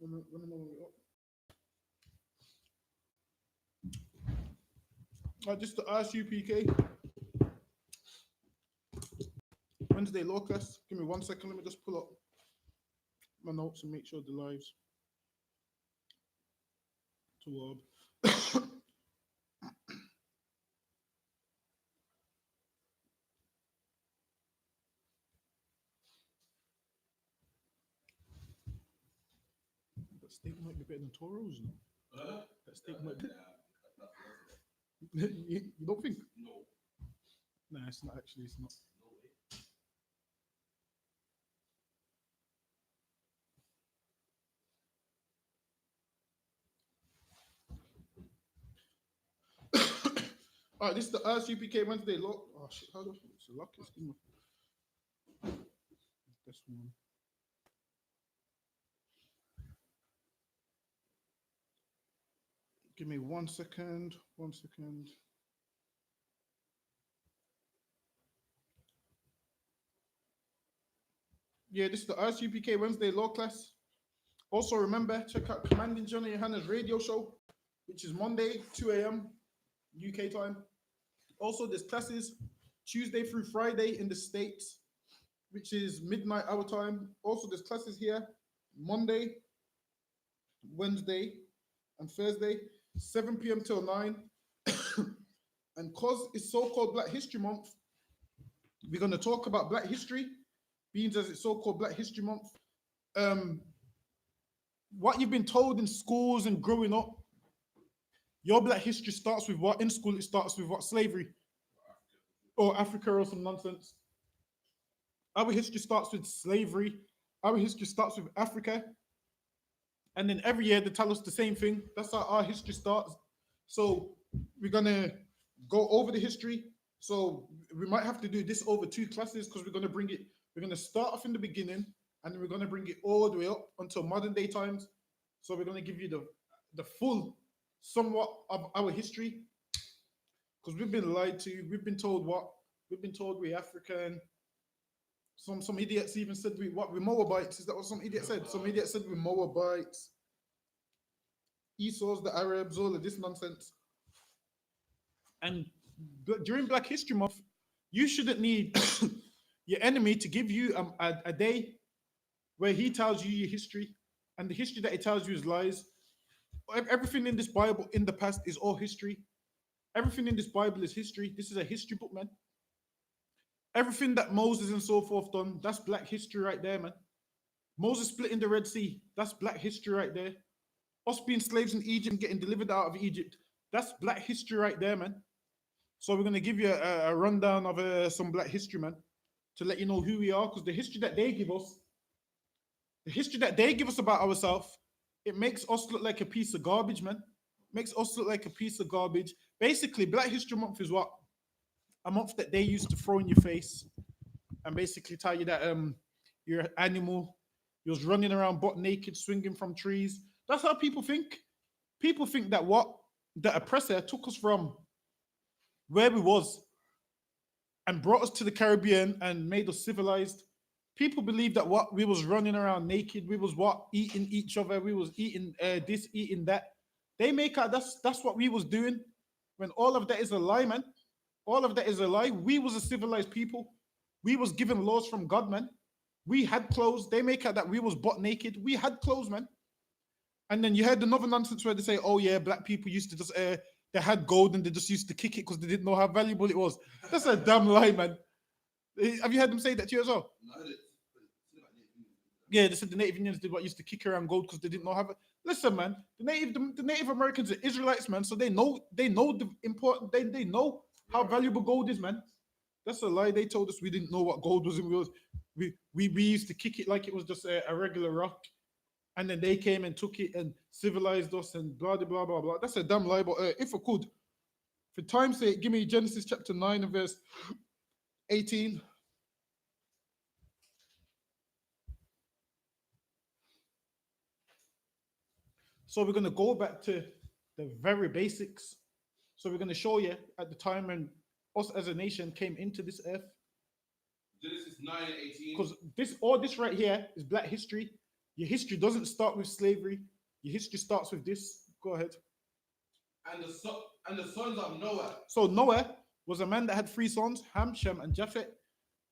Let me know when we're up. Just the I.S.U.P.K. Wednesday law class. Give me 1 second. Let me just pull up my notes and make sure the lives toward. That steak might be better than Toro's. No? That steak might be. You don't think? No. Nah, it's not actually. It's not. All right, this is the I.S.U.P.K. Wednesday lock. Oh shit, how do it's a lock? It's this one. Give me 1 second. 1 second. Yeah, this is the I.S.U.P.K. Wednesday law class. Also, remember, check out Commanding Johnny Yohanna's radio show, which is Monday, 2 a.m. UK time. Also, there's classes Tuesday through Friday in the States, which is midnight our time. Also, there's classes here Monday, Wednesday, and Thursday, 7 p.m. till 9. And because it's so-called Black History Month, we're going to talk about Black history, being as it's so-called Black History Month. What you've been told in schools and growing up, your Black history starts with what? In school, it starts with what? Slavery. Or Africa or some nonsense. Our history starts with slavery. Our history starts with Africa. And then every year they tell us the same thing. That's how our history starts. So we're going to go over the history. So we might have to do this over 2 classes because we're going to bring it. We're going to start off in the beginning and then we're going to bring it all the way up until modern day times. So we're going to give you the full somewhat of our history because we've been lied to. We've been told what? We've been told we're African. Some idiots even said we're Moabites. Is that what some idiot said? Some idiot said we're Moabites. Esau's the Arabs, all of this nonsense. And during Black History Month, you shouldn't need your enemy to give you a day where he tells you your history, and the history that he tells you is lies. Everything in this Bible in the past is all history. Everything in this Bible is history. This is a history book, man. Everything that Moses and so forth done, that's Black history right there, man. Moses splitting the Red Sea, that's Black history right there. Us being slaves in Egypt and getting delivered out of Egypt, that's Black history right there, man. So we're going to give you a rundown of some Black history, man, to let you know who we are, because the history that they give us about ourselves, it makes us look like a piece of garbage, man. Makes us look like a piece of garbage. Basically, Black History Month is what? A month that they used to throw in your face and basically tell you that you're an animal, you're running around butt naked, swinging from trees. That's how people think. People think that what? The oppressor took us from where we was and brought us to the Caribbean and made us civilized. People believe that what? We was running around naked. We was what? Eating each other. We was eating this, eating that. They make out that's what we was doing, when all of that is a lie, man. All of that is a lie. We was a civilized people. We was given laws from God, man. We had clothes. They make out that we was butt naked. We had clothes, man. And then you heard another nonsense where they say, oh yeah, Black people used to just, they had gold and they just used to kick it because they didn't know how valuable it was. That's a damn lie, man. Have you heard them say that to you as well? Yeah, they said the Native Indians did what, used to kick around gold because they didn't know how. Listen, man, the Native Americans are Israelites, man. So they know the important. They know how valuable gold is, man. That's a lie. They told us we didn't know what gold was. We used to kick it like it was just a regular rock, and then they came and took it and civilized us and blah blah blah blah blah. That's a damn lie. But if I could, for time's sake, give me Genesis chapter 9 and verse 18. So we're going to go back to the very basics. So we're going to show you at the time when us as a nation came into this earth. Genesis 9:18. Because this right here is Black history. Your history doesn't start with slavery. Your history starts with this. Go ahead. And the sons of Noah So Noah was a man that had three sons, Ham, Shem, and Japheth.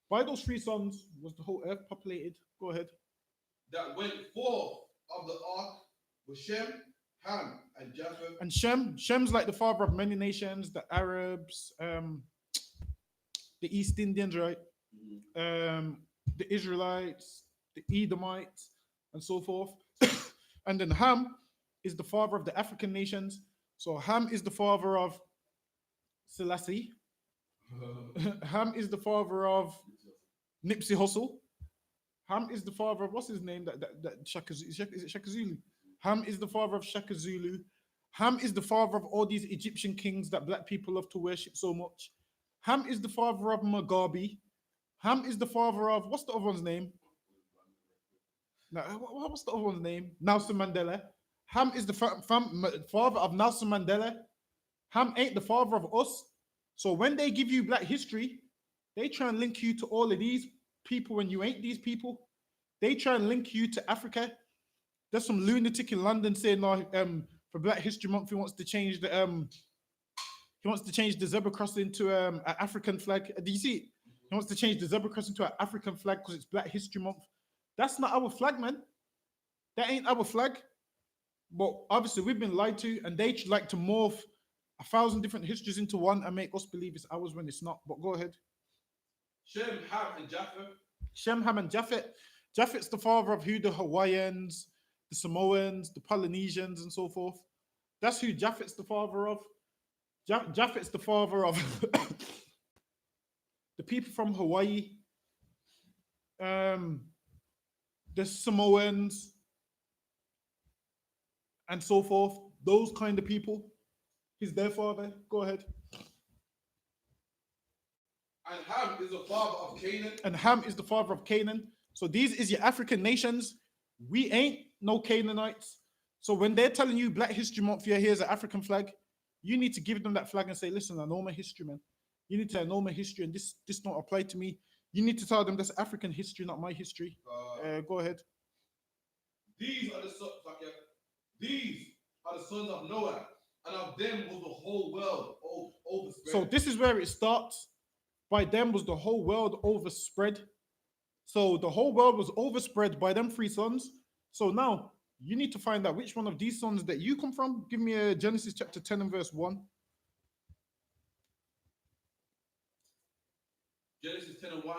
By those three sons was the whole earth populated. Go ahead. that went forth of the ark with Shem, Ham, and Japheth. And Shem's like the father of many nations, the Arabs, the East Indians, right? The Israelites, the Edomites, and so forth. And then Ham is the father of the African nations. So Ham is the father of Selassie. Ham is the father of Nipsey Hussle. Ham is the father of what's his name? That Shaka, is it Shaka Zulu? Ham is the father of Shaka Zulu. Ham is the father of all these Egyptian kings that black people love to worship so much. Ham is the father of Mugabe. Ham is the father of what's the other one's name? No, what's the other one's name? Nelson Mandela. Ham is the father of Nelson Mandela. Ham ain't the father of us. So when they give you black history, they try and link you to all of these people when you ain't these people. They try and link you to Africa. There's some lunatic in London saying, "No, for Black History Month, he wants to change the zebra cross into an African flag." Do you see it? He wants to change the zebra cross into an African flag because it's Black History Month. That's not our flag, man. That ain't our flag. But obviously, we've been lied to, and they like to morph 1,000 different histories into one and make us believe it's ours when it's not. But go ahead. Shem, Ham, and Japheth. Shem, Ham, and Japheth. Japheth's the father of who? The Hawaiians, the Samoans, the Polynesians, and so forth. That's who Japheth's the father of. Japheth's the father of the people from Hawaii, the Samoans, and so forth. Those kind of people. He's their father. Go ahead. And Ham is the father of Canaan. And Ham is the father of Canaan. So these is your African nations. We ain't no Canaanites. So when they're telling you Black History Month, yeah, here's an African flag, you need to give them that flag and say, listen, I know my history, man. You need to know my history, and this don't apply to me. You need to tell them that's African history, not my history. Go ahead. These are the sons of Noah, and of them was the whole world overspread. So this is where it starts. By them was the whole world overspread. So the whole world was overspread by them three sons. So now you need to find out which one of these sons that you come from. Give me a Genesis chapter 10 and verse 1. Genesis 10 and 1.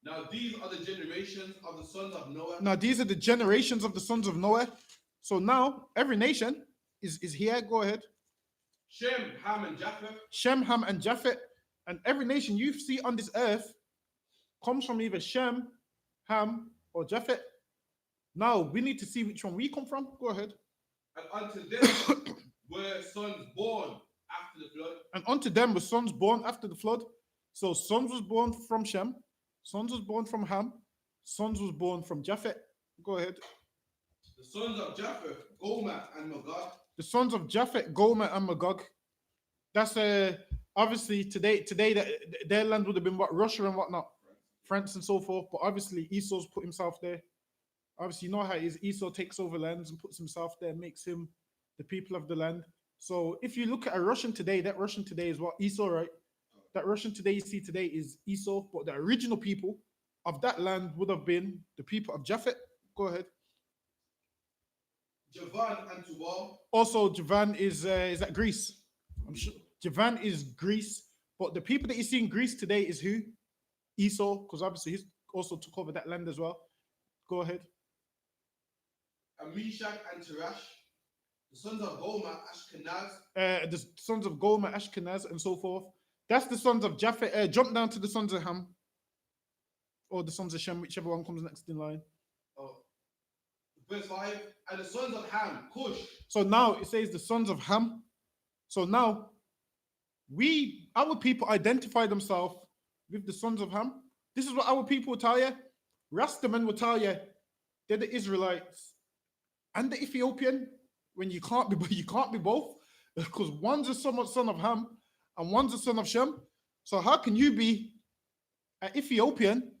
Now these are the generations of the sons of Noah. Now these are the generations of the sons of Noah. So now every nation is here. Go ahead. Shem, Ham, and Japheth. Shem, Ham, and Japheth. And every nation you see on this earth comes from either Shem, Ham, or Japheth. Now we need to see which one we come from. Go ahead. And unto them were sons born after the flood. And unto them were sons born after the flood. So sons was born from Shem, sons was born from Ham, sons was born from Japheth. Go ahead. The sons of Japheth, Gomer and Magog. The sons of Japheth, Gomer and Magog. That's obviously today that their land would have been what, Russia and whatnot, France and so forth. But obviously Esau's put himself there. Obviously, you know how it is. Esau takes over lands and puts himself there, makes him the people of the land. So if you look at a Russian today, that Russian today is what? Esau, right? That Russian today you see today is Esau, but the original people of that land would have been the people of Japheth. Go ahead. Javan and Tubal. Also, Javan is that Greece? I'm sure Javan is Greece, but the people that you see in Greece today is who? Esau, because obviously he's also took over that land as well. Go ahead. Amishak and Terash, the sons of Gomer, Ashkenaz. The sons of Gomer, Ashkenaz, and so forth. That's the sons of Japheth. Jump down to the sons of Ham, or the sons of Shem, whichever one comes next in line. Verse 5, and the sons of Ham, Cush. So now it says the sons of Ham. So now our people identify themselves with the sons of Ham. This is what our people will tell you. Rastaman will tell you they're the Israelites and the Ethiopian. When you can't be both, because one's a son of Ham and one's a son of Shem. So how can you be an Ethiopian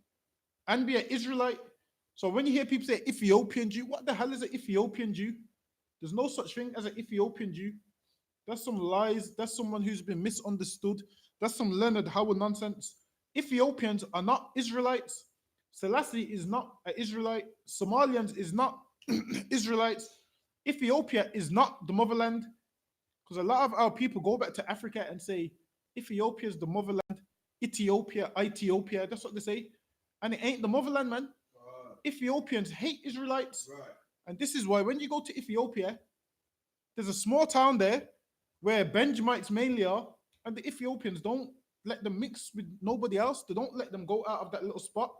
and be an Israelite? So when you hear people say Ethiopian Jew, what the hell is an Ethiopian Jew? There's no such thing as an Ethiopian Jew. That's some lies. That's someone who's been misunderstood. That's some Leonard Howard nonsense. Ethiopians are not Israelites. Selassie is not an Israelite. Somalians is not Israelites. Ethiopia is not the motherland. Because a lot of our people go back to Africa and say Ethiopia is the motherland. Ethiopia. That's what they say. And it ain't the motherland, man. Ethiopians hate Israelites. Right. And this is why when you go to Ethiopia, there's a small town there where Benjamites mainly are, and the Ethiopians don't let them mix with nobody else. They don't let them go out of that little spot.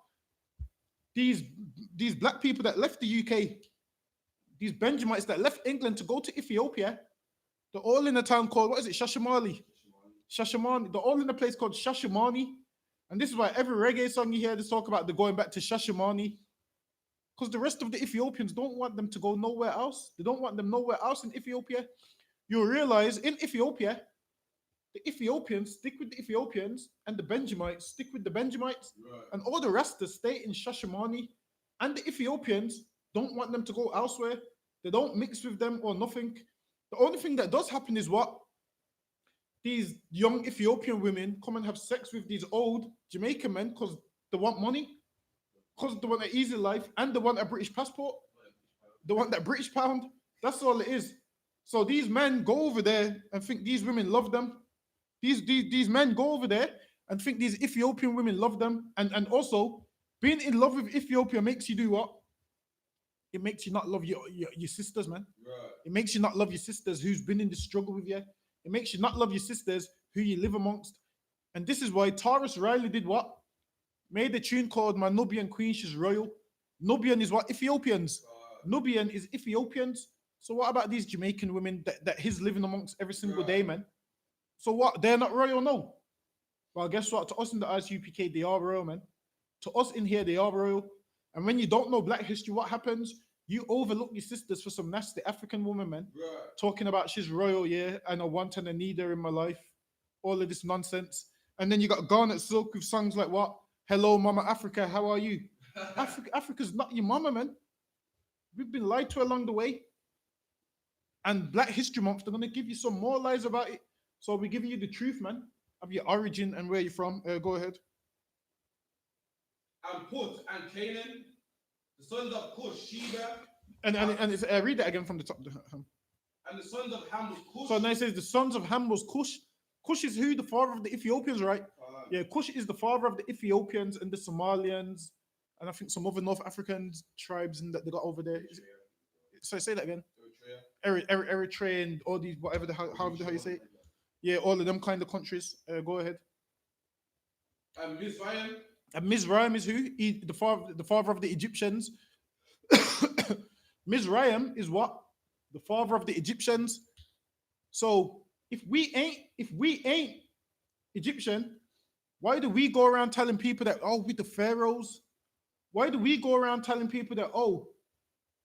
These these black people that left the UK, these Benjamites that left England to go to Ethiopia, they're all in a town called, what is it, Shashamali? Shashamani. They're all in a place called Shashamani. And this is why every reggae song you hear, they talk about they're going back to Shashamani. Because the rest of the Ethiopians don't want them to go nowhere else. They don't want them nowhere else in Ethiopia. You'll realize in Ethiopia, the Ethiopians stick with the Ethiopians and the Benjamites stick with the Benjamites. Right. And all the rest that stay in Shashamani. And the Ethiopians don't want them to go elsewhere. They don't mix with them or nothing. The only thing that does happen is what? These young Ethiopian women come and have sex with these old Jamaican men because they want money, because they want an easy life, and they want a British passport. They want that British pound. That's all it is. So these men go over there and think these women love them. These men go over there and think these Ethiopian women love them. And also, being in love with Ethiopia makes you do what? It makes you not love your sisters, man. Right. It makes you not love your sisters who's been in the struggle with you. It makes you not love your sisters who you live amongst. And this is why Taurus Riley did what? Made a tune called My Nubian Queen, She's Royal. Nubian is what? Ethiopians. Nubian is Ethiopians. So what about these Jamaican women that he's living amongst every single day, man? So what? They're not royal, no. Well, guess what? To us in the I.S.U.P.K, they are royal, man. To us in here, they are royal. And when you don't know black history, what happens? You overlook your sisters for some nasty African woman, man. Right. Talking about she's royal, yeah, and I want and I need her in my life. All of this nonsense. And then you got Garnet Silk with songs like what? Hello, Mama Africa, how are you? Africa's not your mama, man. We've been lied to along the way. And Black History Month, they're going to give you some more lies about it. So we're giving you the truth, man, of your origin and where you're from. Go ahead. And Put and Canaan, the sons of Cush, Sheba, And it's, read that again from the top. and the sons of Ham was Cush. So now it says the sons of Ham was Cush. Cush is who? The father of the Ethiopians, right? Fine. Yeah, Cush is the father of the Ethiopians and the Somalians, and I think some other North African tribes that they got over there. So say that again. Eritrea and all these, whatever however the hell you say it. Yeah, all of them kind of countries. Go ahead. And Mizraim, And Mizraim is who? The father of the Egyptians. Mizraim is what? The father of the Egyptians. So if we ain't Egyptian, why do we go around telling people that, oh, we the pharaohs? Why do we go around telling people that, oh,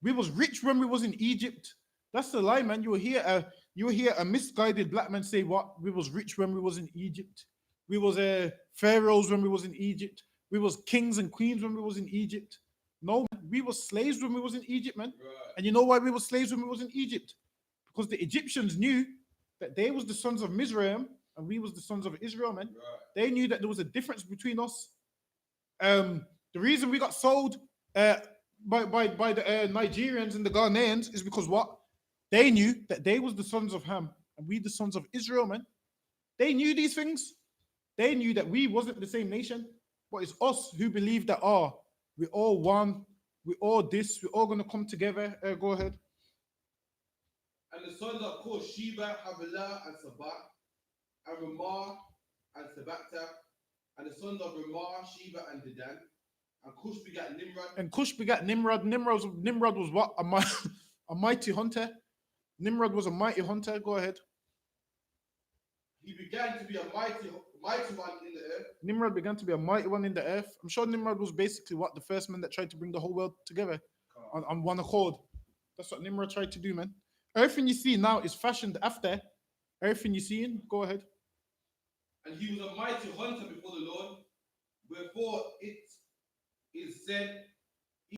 we was rich when we was in Egypt? That's the lie, man. You will hear a misguided black man say what? We was rich when we was in Egypt. We was pharaohs when we was in Egypt. We was kings and queens when we was in Egypt. No, man, we was slaves when we was in Egypt, man. right. And you know why we were slaves when we was in Egypt? Because the Egyptians knew that they was the sons of Mizraim and we was the sons of Israel, man. Right. They knew that there was a difference between us. The reason we got sold by the Nigerians and the Ghanaians is because what? They knew that they was the sons of Ham and we the sons of Israel, man. They knew these things. They knew that we wasn't the same nation, but it's us who believe that, oh, we all one, we all this, we're all gonna come together. Go ahead. And the sons of Cush, Sheba, Havilah, and Sabak, and Ramah, and Sabakta, and the sons of Ramah, Sheba, and Dedan. And Cush begat Nimrod. And Cush begat Nimrod. Nimrod was what? A mighty hunter. Nimrod was a mighty hunter. Go ahead. He began to be a mighty one in the earth. Nimrod began to be a mighty one in the earth. I'm sure Nimrod was basically what? The first man that tried to bring the whole world together on one accord. That's what Nimrod tried to do, man. Everything you see now is fashioned after everything you see. Go ahead. And he was a mighty hunter before the Lord. Wherefore it is said,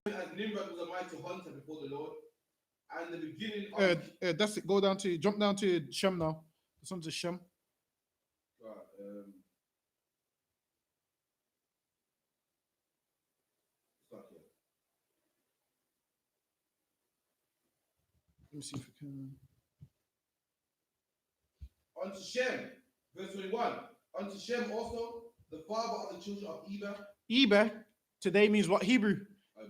even as Nimrod was a mighty hunter before the Lord, and the beginning of That's it. Jump down to Shem now. The sons of Shem. right, start here. Let me see if we can. Unto Shem, verse 21. Unto Shem also, the father of the children of Eber. Eber today means what? Hebrew.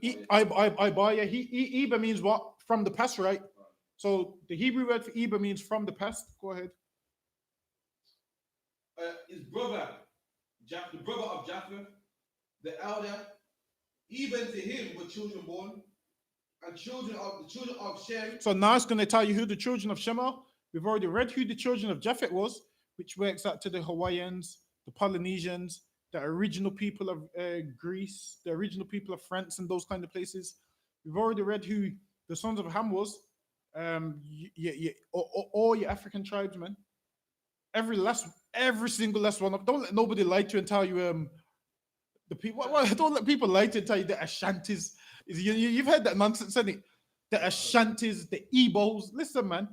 Eber means what? From the past, right? So the Hebrew word for Eber means from the past. Go ahead. His brother, the brother of Japheth, the elder, even to him were children born, and the children of Shem. So now it's going to tell you who the children of Shem are. We've already read who the children of Japheth was, which works out to the Hawaiians, the Polynesians, the original people of Greece, the original people of France, and those kind of places. We've already read who the sons of Ham was. All your African tribes, man. Every single last one of. Don't let nobody lie to you and tell you the people. Don't let people lie to you and tell you the Ashantis. You've heard that nonsense, haven't you? The Ashantis, the Igbos. Listen, man.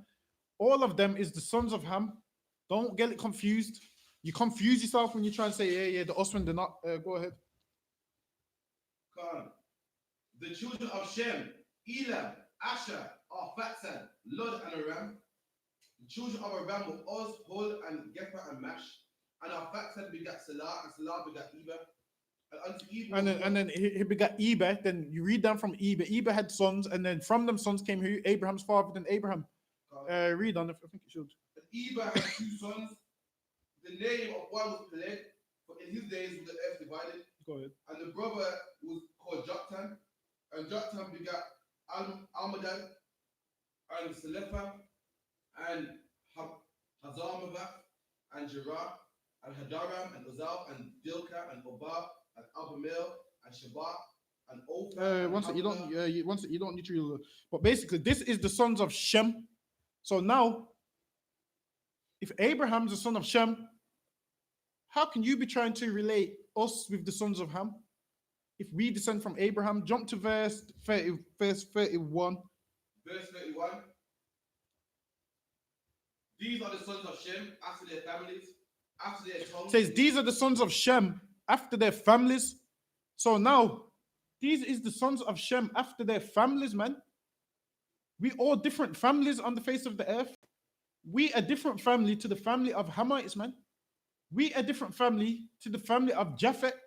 All of them is the sons of Ham. Don't get it confused. You confuse yourself when you try and say, yeah, the Osman, they're not. Go ahead. The children of Shem, Elam, Asher, Arphaxad, Lod, and Aram. The children of Aram were Oz, Hol, and Gepher, and Mash. And Arphaxad begat Salah, and Salah begat Eber. And unto Eber. And then he begat Eber. Then you read down from Eber. Eber had sons, and then from them sons came who? Abraham's father, then Abraham. Read on, I think it should. And Eber had two sons. The name of one was Peleg, for in his days was the earth divided. Go ahead. And the brother was called Joktan. And Joktan begat Almadad, and Selepha, and Hazarmavah, and Jerah, and Hadaram, and Uzal, and Dilka, and Obab, and Abamel, and Shabbat, and Ophir. Once you don't need to. But basically, this is the sons of Shem. So now, if Abraham's the son of Shem, how can you be trying to relate us with the sons of Ham? If we descend from Abraham, jump to verse 31. Verse 31. These are the sons of Shem after their families, after their tongues. Says these are the sons of Shem after their families. So now, these is the sons of Shem after their families, man. We all different families on the face of the earth. We a different family to the family of Hamites, man. We a different family to the family of Japheth.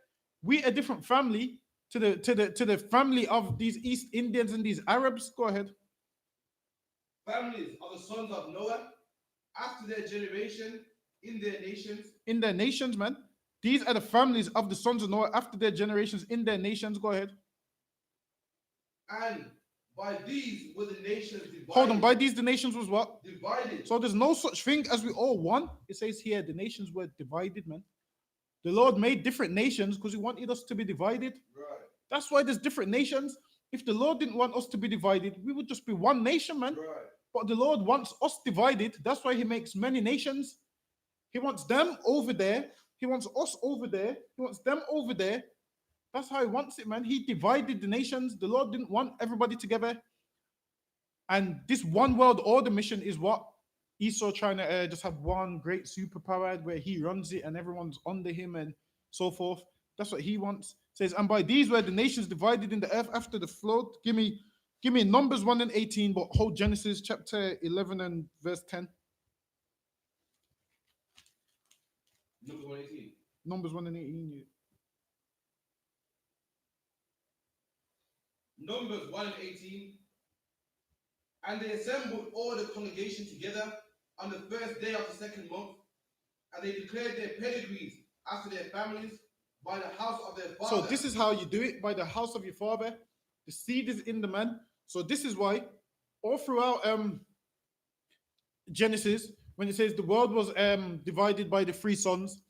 We a different family to the family of these East Indians and these Arabs. Go ahead. Families of the sons of Noah after their generation in their nations. In their nations, man. These are the families of the sons of Noah after their generations in their nations. Go ahead. And by these were the nations divided. Hold on, by these the nations was what? Divided. So there's no such thing as we all one. It says here the nations were divided, man. The Lord made different nations because he wanted us to be divided. Right. That's why there's different nations. If the Lord didn't want us to be divided, we would just be one nation, man. Right. But the Lord wants us divided. That's why he makes many nations. He wants them over there. He wants us over there. He wants them over there. That's how he wants it, man. He divided the nations. The Lord didn't want everybody together. And this one world order mission is what? Esau trying to just have one great superpower where he runs it and everyone's under him and so forth. That's what he wants. It says, and by these were the nations divided in the earth after the flood. Give me Numbers 1 and 18, but hold Genesis chapter 11 and verse 10. Numbers 1 and 18. Yeah. Numbers 1 and 18. And they assembled all the congregation together on the first day of the second month, and they declared their pedigrees after their families by the house of their father. So this is how you do it, by the house of your father. The seed is in the man. So this is why all throughout Genesis, when it says the world was divided by the three sons,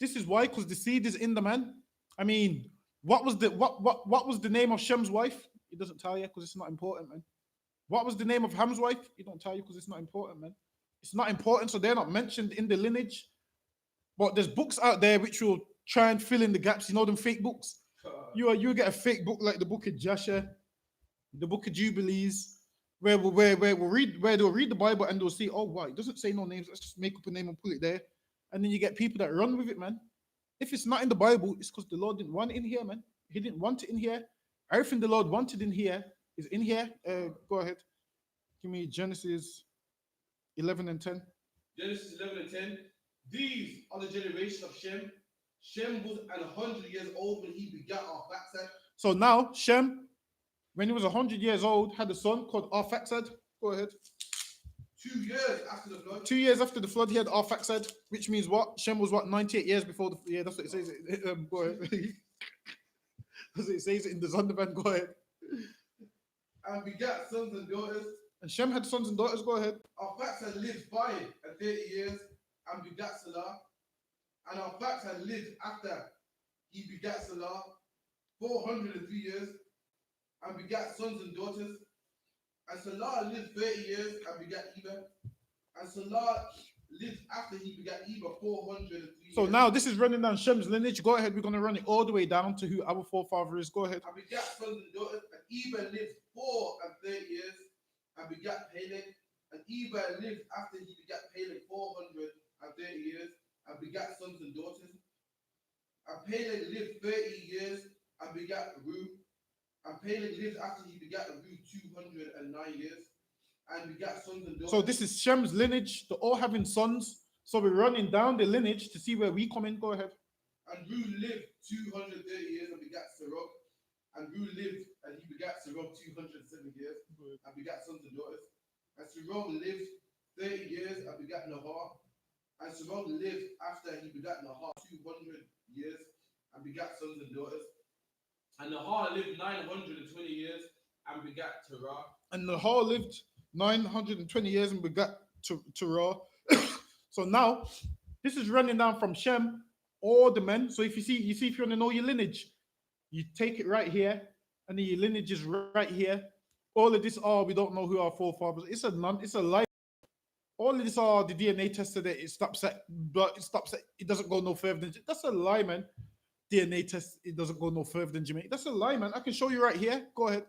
this is why, because the seed is in the man. I mean, what was the name of Shem's wife? It doesn't tell you because it's not important, man. What was the name of Ham's wife? It don't tell you because it's not important, man. It's not important, so they're not mentioned in the lineage. But there's books out there which will try and fill in the gaps. You know them fake books? You get a fake book like the book of Joshua, the book of Jubilees, where we'll read where they'll read the Bible and they'll see, oh wow, it doesn't say no names. Let's just make up a name and put it there. And then you get people that run with it, man. If it's not in the Bible, it's because the Lord didn't want it in here, man. He didn't want it in here. Everything the Lord wanted in here is in here. Go ahead. Give me Genesis 11 and 10. Genesis 11 and 10. These are the generation of Shem. Shem was 100 years old when he begat Arphaxad. So now Shem, when he was 100 years old, had a son called Arphaxad. Go ahead. 2 years after the flood. 2 years after the flood, he had Arphaxad, which means what? Shem was what? 98 years before the. Yeah, that's what it says. Go ahead. That's what it says in the Zondervan. Go ahead. And begat sons and daughters. And Shem had sons and daughters. Go ahead. Arphaxad lived 530 years and begat Salah. And Arphaxad lived after he begat Salah 403 years and begat sons and daughters. And Salah lived 30 years and begat Eber. And Salah lived after he begat Eber 403 years. So now this is running down Shem's lineage. Go ahead. We're going to run it all the way down to who our forefather is. Go ahead. And begat sons and daughters. And Eber lived 430 years and begat Peleg. And Eber lived after he begat Peleg 430 years and begat sons and daughters. And Peleg lived 30 years and begat Ru. And Peleg lived after he begat Ru 209 years and begat sons and daughters. So this is Shem's lineage. They're all having sons. So we're running down the lineage to see where we come in. Go ahead. And Ru lived 230 years and begat Serug. And Ru lived and he begat Serug 207 years and begat sons and daughters. And Serug lived 30 years and begat Nahar. And Serug lived after he begat Nahar 200 years and begat sons and daughters. And Nahar lived 920 years and begat Terah. And Nahar lived 920 years and begat Terah. So now, this is running down from Shem, all the men. So if you see if you want to know your lineage, you take it right here, and then your lineage is right here. All of this we don't know who our forefathers. It's a lie. All of this are the DNA test that it stops at, but it doesn't go no further than. That's a lie, man. DNA test, it doesn't go no further than Jamaica. That's a lie, man. I can show you right here. Go ahead.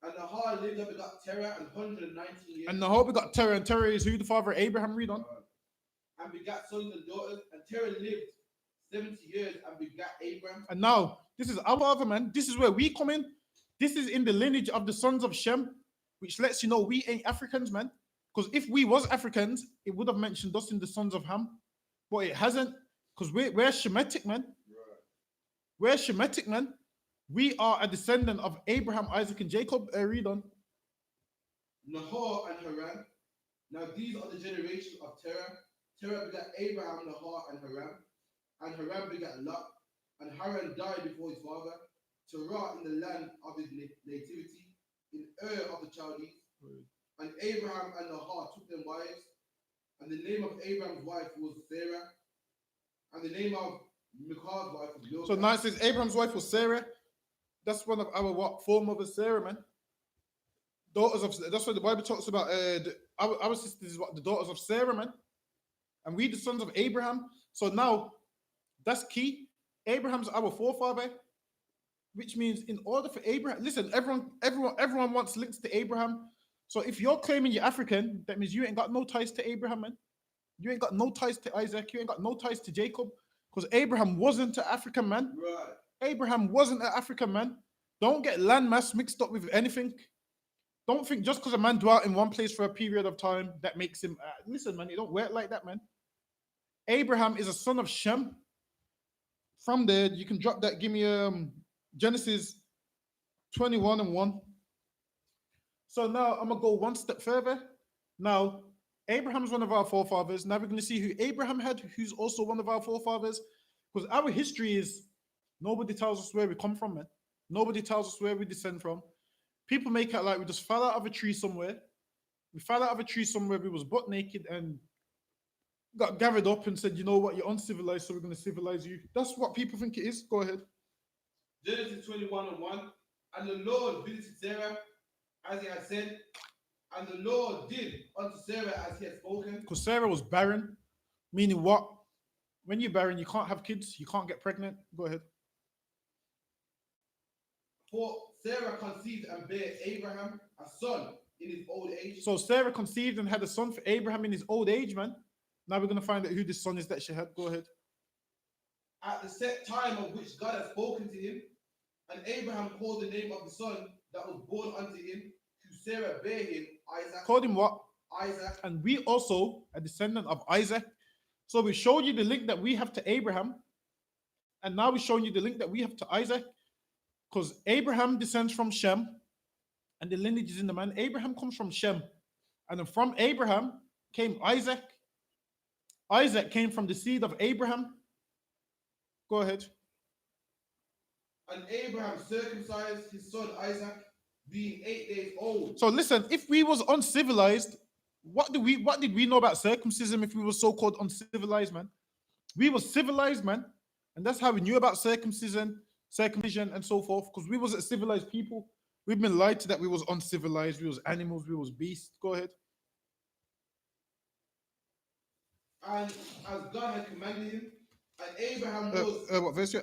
And Nahar lived and begot Terah and 119 years. And Nahar begot Terah, and Terah is who? The father of Abraham. Read on. And begat sons and daughters. And Terah lived 70 years and begat Abraham. And now, this is our father, man. This is where we come in. This is in the lineage of the sons of Shem, which lets you know we ain't Africans, man. Because if we was Africans, it would have mentioned us in the sons of Ham. But it hasn't, because we're Shemitic, man. Right. We're Shemitic, man. We are a descendant of Abraham, Isaac, and Jacob. Read on. Nahor and Haran. Now these are the generations of Terah. Terah begat Abraham, Nahor, and Haran. And Haran begat Lot. And Haran died before his father. Terah in the land of his nativity, in Ur of the Chaldees. And Abraham and Nahor took them wives. And the name of Abraham's wife was Sarah. And the name of Michal's wife was Milcah. So now it says Abraham's wife was Sarah. That's one of our foremothers, Sarah, man. Daughters of, that's what the Bible talks about. Our sisters is what the daughters of Sarah, man. And we the sons of Abraham. So now that's key. Abraham's our forefather, which means in order for Abraham, listen, everyone wants links to Abraham. So if you're claiming you're African, that means you ain't got no ties to Abraham, man. You ain't got no ties to Isaac. You ain't got no ties to Jacob, because Abraham wasn't an African man. Right. Abraham wasn't an African man. Don't get landmass mixed up with anything. Don't think just because a man dwelt in one place for a period of time that makes him. Listen, man, it don't work like that, man. Abraham is a son of Shem. From there, you can drop that. Give me Genesis 21 and 1. So now I'm gonna go one step further. Now, Abraham's one of our forefathers. Now we're gonna see who Abraham had, who's also one of our forefathers. Because our history is nobody tells us where we come from, man. Nobody tells us where we descend from. People make it like we just fell out of a tree somewhere. We fell out of a tree somewhere, we was butt naked and got gathered up and said, you know what, you're uncivilized, so we're going to civilize you. That's what people think it is. Go ahead. Genesis 21 and 1. And the Lord visited Sarah as he had said, and the Lord did unto Sarah as he had spoken. Because Sarah was barren, meaning what? When you're barren, you can't have kids, you can't get pregnant. Go ahead. For Sarah conceived and bare Abraham a son in his old age. So Sarah conceived and had a son for Abraham in his old age, man. Now we're going to find out who this son is that she had. Go ahead. At the set time of which God had spoken to him, and Abraham called the name of the son that was born unto him, who Sarah bare him, Isaac. Called him what? Isaac. And we also a descendant of Isaac. So we showed you the link that we have to Abraham. And now we're showing you the link that we have to Isaac. Because Abraham descends from Shem. And the lineage is in the man. Abraham comes from Shem. And then from Abraham came Isaac. Isaac came from the seed of Abraham. Go ahead. And Abraham circumcised his son Isaac, being 8 days old. So listen, if we was uncivilized, what did we know about circumcision if we were so-called uncivilized, man? We were civilized, man. And that's how we knew about circumcision, and so forth, because we wasn't civilized people. We've been lied to that we was uncivilized, we was animals, we was beasts. Go ahead. And as God had commanded him, and Abraham was what verse?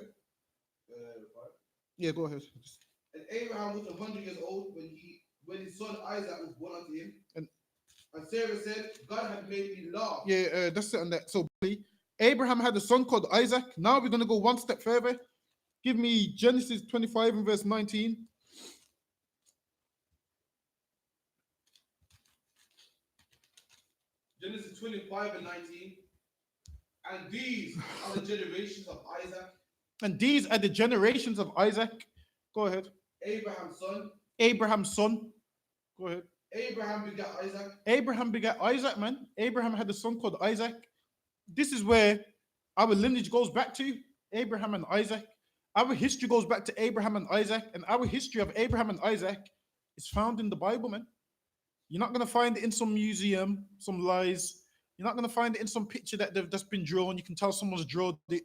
Yeah, go ahead. and Abraham was 100 years old when his son Isaac was born unto him. And Sarah said, God had made me laugh. Yeah, that's it on that. So Abraham had a son called Isaac. Now we're going to go one step further. Give me Genesis 25 and verse 19. Genesis 25 and 19. And these are the generations of Isaac. And these are the generations of Isaac. Go ahead. Abraham's son. Abraham's son. Go ahead. Abraham begat Isaac. Abraham begat Isaac, man. Abraham had a son called Isaac. This is where our lineage goes back to Abraham and Isaac. Our history goes back to Abraham and Isaac. And our history of Abraham and Isaac is found in the Bible, man. You're not going to find it in some museum, some lies. You're not going to find it in some picture that's been drawn. You can tell someone's drawn it.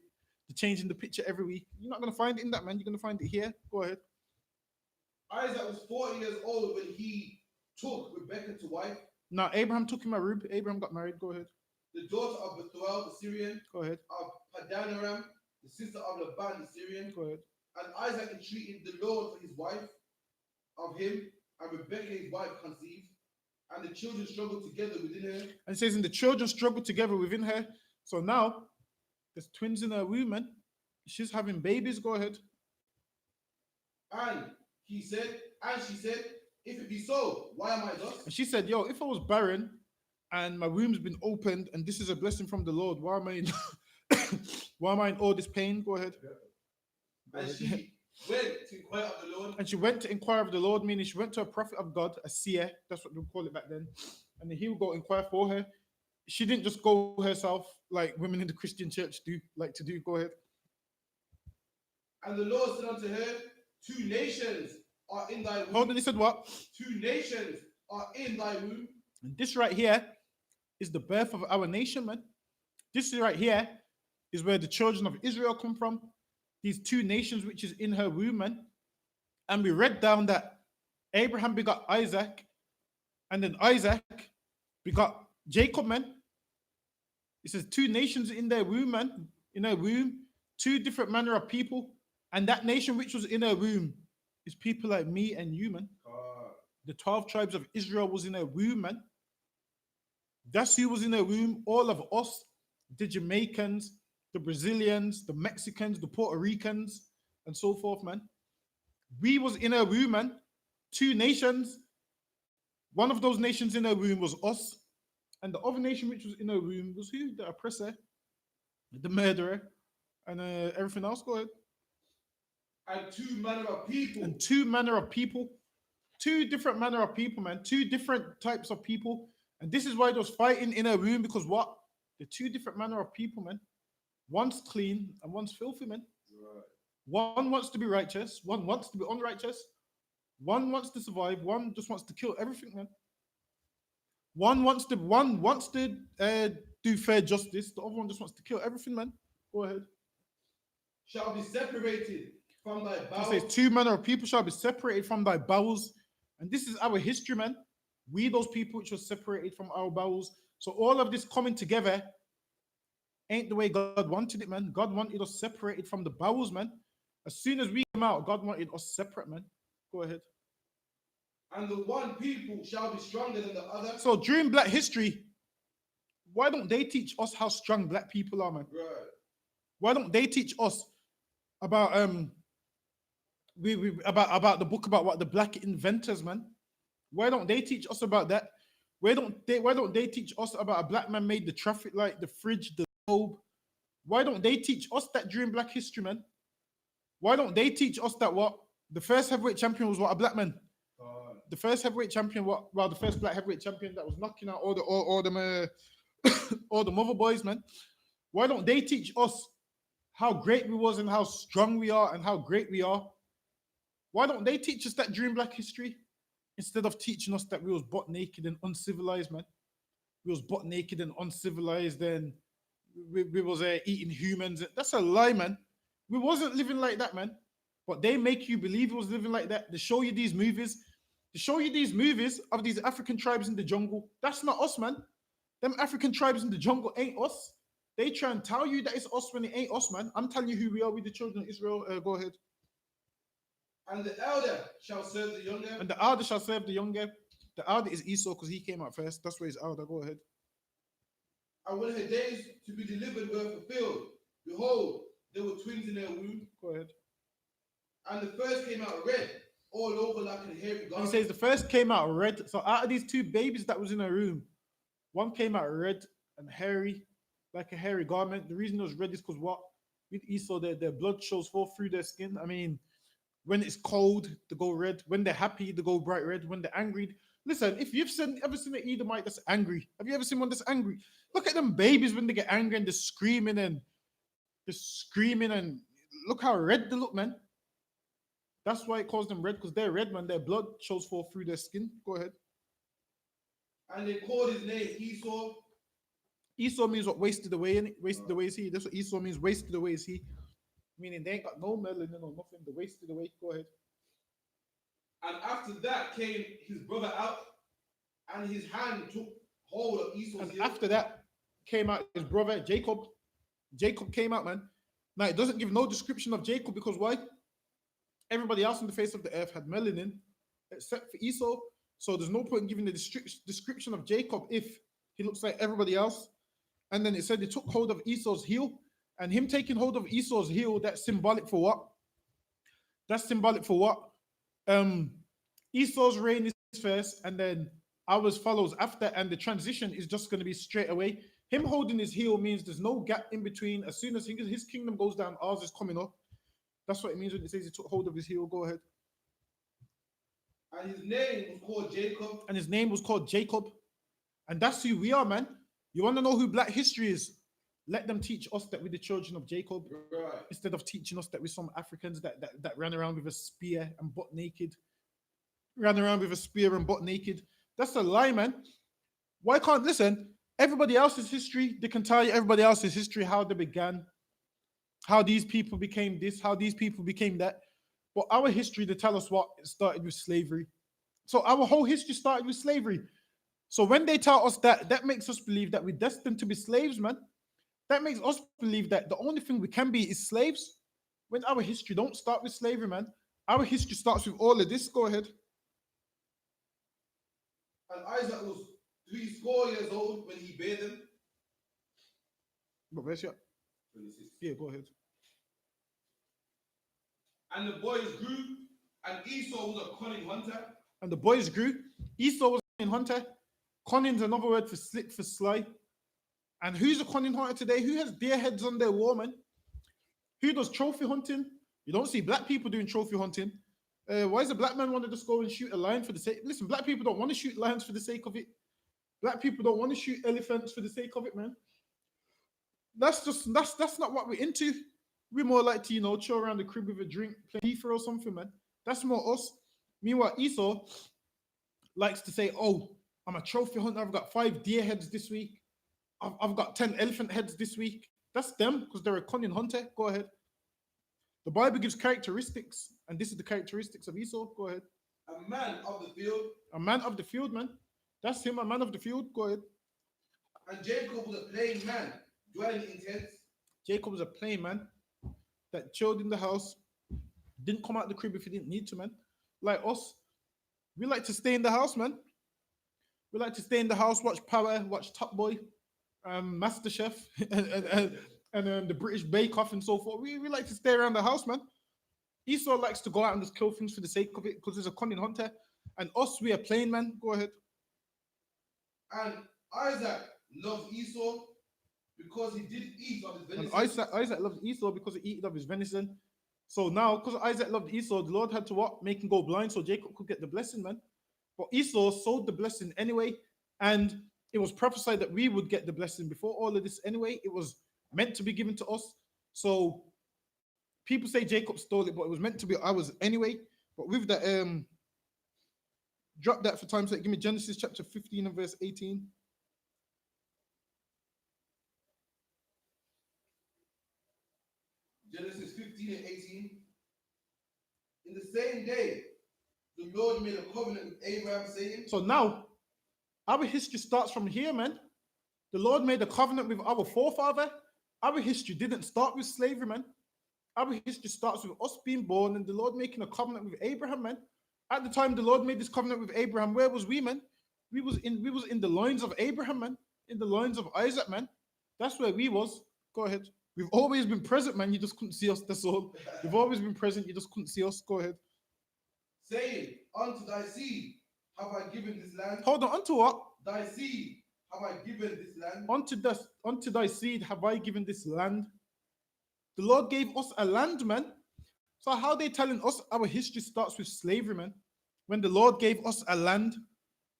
They're changing the picture every week. You're not going to find it in that, man. You're going to find it here. Go ahead. Isaac was 40 years old when he took Rebekah to wife. Now, Abraham took him a rib. Abraham got married. Go ahead. The daughter of Bethuel, the Syrian. Go ahead. Of Padanaram, the sister of Laban, the Syrian. Go ahead. And Isaac entreated the Lord for his wife of him, and Rebekah his wife conceived. And the children struggled together within her. And it says, and the children struggled together within her. So now, there's twins in her womb, man. She's having babies. Go ahead. And she said, if it be so, why am I thus? And she said, yo, if I was barren and my womb's been opened and this is a blessing from the Lord, why am I in, why am I in all this pain? Go ahead. And she went to inquire of the Lord. And she went to inquire of the Lord, meaning she went to a prophet of God, a seer. That's what they would call it back then. And then he would go inquire for her. She didn't just go herself like women in the Christian church like to do. Go ahead. And the Lord said unto her, 2 nations are in thy womb. Hold on, he said what? 2 nations are in thy womb. And this right here is the birth of our nation, man. This right here is where the children of Israel come from. These 2 nations which is in her womb, man. And we read down that Abraham begot Isaac, and then Isaac begot Jacob, man. It says 2 nations in their womb, man. In her womb, 2 different manner of people. And that nation which was in her womb is people like me and you, man. The 12 tribes of Israel was in her womb, man. That's who was in her womb. All of us, the Jamaicans, the Brazilians, the Mexicans, the Puerto Ricans, and so forth, man. We was in her womb, man. 2 nations. One of those nations in her womb was us. And the other nation which was in her womb was who? The oppressor, the murderer, and everything else. Go ahead. And 2 manner of people. And 2 manner of people. 2 different manner of people, man. 2 different types of people. And this is why there was fighting in her womb, because what? The 2 different manner of people, man. One's clean and one's filthy, man. Right. One wants to be righteous. One wants to be unrighteous. One wants to survive. One just wants to kill everything, man. One wants to do fair justice. The other one just wants to kill everything, man. Go ahead. Shall be separated from thy bowels. It says 2 manner of people shall be separated from thy bowels. And this is our history, man. We those people which were separated from our bowels. So all of this coming together ain't the way God wanted it, man. God wanted us separated from the bowels, man. As soon as we came out, God wanted us separate, man. Go ahead. And the one people shall be stronger than the other. So during Black History, why don't they teach us how strong Black people are, man? Right. Why don't they teach us about about the book about what the Black inventors, man? Why don't they teach us about that? Why don't they teach us about a Black man made the traffic light, the fridge, the globe? Why don't they teach us that during Black History, man? Why don't they teach us that what the first heavyweight champion was what a Black man? The first heavyweight champion, the first Black heavyweight champion that was knocking out all them all the mother boys, man. Why don't they teach us how great we was and how strong we are and how great we are? Why don't they teach us that during Black History instead of teaching us that we was butt naked and uncivilized, man? We was butt naked and uncivilized and we was eating humans. That's a lie, man. We wasn't living like that, man. But they make you believe it was living like that. They show you these movies. They show you these movies of these African tribes in the jungle. That's not us, man. Them African tribes in the jungle ain't us. They try and tell you that it's us when it ain't us, man. I'm telling you who we are with the children of Israel. Go ahead. And the elder shall serve the younger. And the elder shall serve the younger. The elder is Esau because he came out first. That's where his elder. Go ahead. And when her days to be delivered were fulfilled, behold, there were twins in her womb. Go ahead. And the first came out red, all over like a hairy garment. He says the first came out red. So out of these two babies that was in her room, one came out red and hairy, like a hairy garment. The reason it was red is because what? With Esau, their blood shows forth through their skin. I mean, when it's cold, they go red. When they're happy, they go bright red. When they're angry, listen, if you've ever seen an Edomite that's angry, have you ever seen one that's angry? Look at them babies when they get angry and they're screaming and look how red they look, man. That's why it calls them red, because they're red, man. Their blood shows forth through their skin. Go ahead. And they called his name Esau. Esau means what? Wasted away, innit? Wasted away is he. That's what Esau means. Wasted away is he. Meaning they ain't got no melanin or nothing. They're wasted away. Go ahead. And after that came his brother out, and his hand took hold of Esau's And heel. after that came out his brother Jacob. Jacob came out, man. Now it doesn't give no description of Jacob because why? Everybody else on the face of the earth had melanin except for Esau. So there's no point in giving the description of Jacob if he looks like everybody else. And then it said he took hold of Esau's heel. And him taking hold of Esau's heel, that's symbolic for what? That's symbolic for what? Esau's reign is first, and then ours follows after, and the transition is just going to be straight away. Him holding his heel means there's no gap in between. As soon as his kingdom goes down, ours is coming up. That's what it means when it says he took hold of his heel. Go ahead. And his name was called Jacob. And his name was called Jacob. And that's who we are, man. You want to know who Black history is? Let them teach us that we're the children of Jacob, Right. instead of teaching us that we're some Africans that ran around with a spear and butt naked. Ran around with a spear and butt naked. That's a lie, man. Why can't, listen, everybody else's history, they can tell you everybody else's history, how they began, how these people became this, how these people became that. But our history, they tell us what, it started with slavery. So our whole history started with slavery. So when they tell us that, that makes us believe that we're destined to be slaves, man. That makes us believe that the only thing we can be is slaves. When our history don't start with slavery, man. Our history starts with all of this. Go ahead. And Isaac was 80 years old when he bare them. What verse? 26. Yeah, go ahead. And the boys grew, and Esau was a cunning hunter. And the boys grew. Esau was a cunning hunter. Cunning's another word for slick, for sly. And who's a cunning hunter today? Who has deer heads on their wall, man? Who does trophy hunting? You don't see Black people doing trophy hunting. Why does a Black man want to just go and shoot a lion for the sake? Listen, Black people don't want to shoot lions for the sake of it. Black people don't want to shoot elephants for the sake of it, man. That's not what we're into. We're more like to, chill around the crib with a drink, play FIFA or something, man. That's more us. Meanwhile, Esau likes to say, oh, I'm a trophy hunter. I've got 5 deer heads this week. I've got 10 elephant heads this week. That's them because they're a cunning hunter. Go ahead. The Bible gives characteristics, and this is the characteristics of Esau. Go ahead. A man of the field. A man of the field, man. That's him, a man of the field. Go ahead. And Jacob was a plain man, dwelling in tents. Jacob was a plain man that chilled in the house. Didn't come out the crib if he didn't need to, man. Like us, we like to stay in the house, man. We like to stay in the house, watch Power, watch Top Boy, Master Chef, and the British Bake Off and so forth. We like to stay around the house, man. Esau likes to go out and just kill things for the sake of it because he's a cunning hunter. And us, we are plain, man. Go ahead. And Isaac loved Esau because he did eat of his And venison. Isaac loved Esau because he ate of his venison. So now, because Isaac loved Esau, the Lord had to what? Make him go blind so Jacob could get the blessing, man. But Esau sold the blessing anyway. And it was prophesied that we would get the blessing before all of this anyway. It was meant to be given to us. So people say Jacob stole it, but it was meant to be ours anyway. But with that, drop that for time's sake. Give me Genesis chapter 15 and verse 18. Genesis 15 and 18. In the same day, the Lord made a covenant with Abraham, saying, So now, our history starts from here, man. The Lord made a covenant with our forefather. Our history didn't start with slavery, man. Our history starts with us being born and the Lord making a covenant with Abraham, man. At the time the Lord made this covenant with Abraham, where was we, man? We was in the loins of Abraham, man. In the loins of Isaac, man. That's where we was. Go ahead. We've always been present, man. You just couldn't see us. That's all. We've always been present. You just couldn't see us. Go ahead. saying, Unto thy seed have I given this land. Hold on. Unto what? Thy seed have I given this land. Unto thy seed have I given this land. The Lord gave us a land, man. So how they telling us our history starts with slavery, man? When the Lord gave us a land,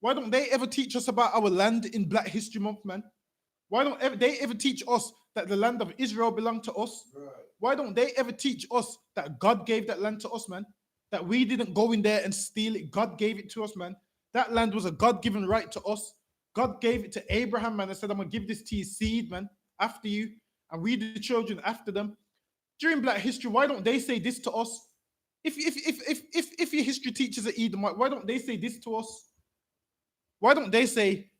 why don't they ever teach us about our land in Black History Month, man? Why don't they ever teach us that the land of Israel belonged to us? Right. Why don't they ever teach us that God gave that land to us, man? That we didn't go in there and steal it. God gave it to us, man. That land was a God-given right to us. God gave it to Abraham, man, and said, I'm going to give this to your seed, man, after you, and we the children after them. During Black history, why don't they say this to us? If your history teachers are Edomite, why don't they say this to us? Why don't they say,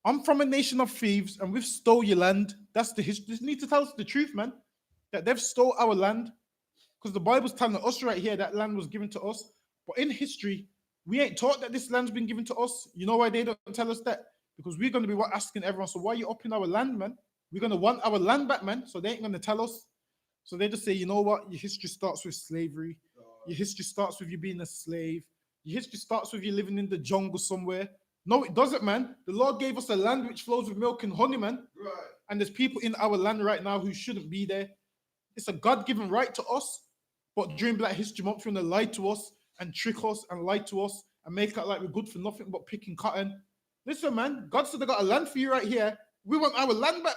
I'm from a nation of thieves and we've stole your land? That's the history. They need to tell us the truth, man. That they've stole our land. Because the Bible's telling us right here that land was given to us. But in history, we ain't taught that this land's been given to us. You know why they don't tell us that? Because we're going to be asking everyone, so why are you up in our land, man? We're going to want our land back, man. So they ain't going to tell us. So they just say, you know what? Your history starts with slavery. Your history starts with you being a slave. Your history starts with you living in the jungle somewhere. No, it doesn't, man. The Lord gave us a land which flows with milk and honey, man. Right. And there's people in our land right now who shouldn't be there. It's a God-given right to us. But during Black History Month, you're going to lie to us and trick us and lie to us and make it like we're good for nothing but picking cotton. Listen, man, God said I got a land for you right here. We want our land back.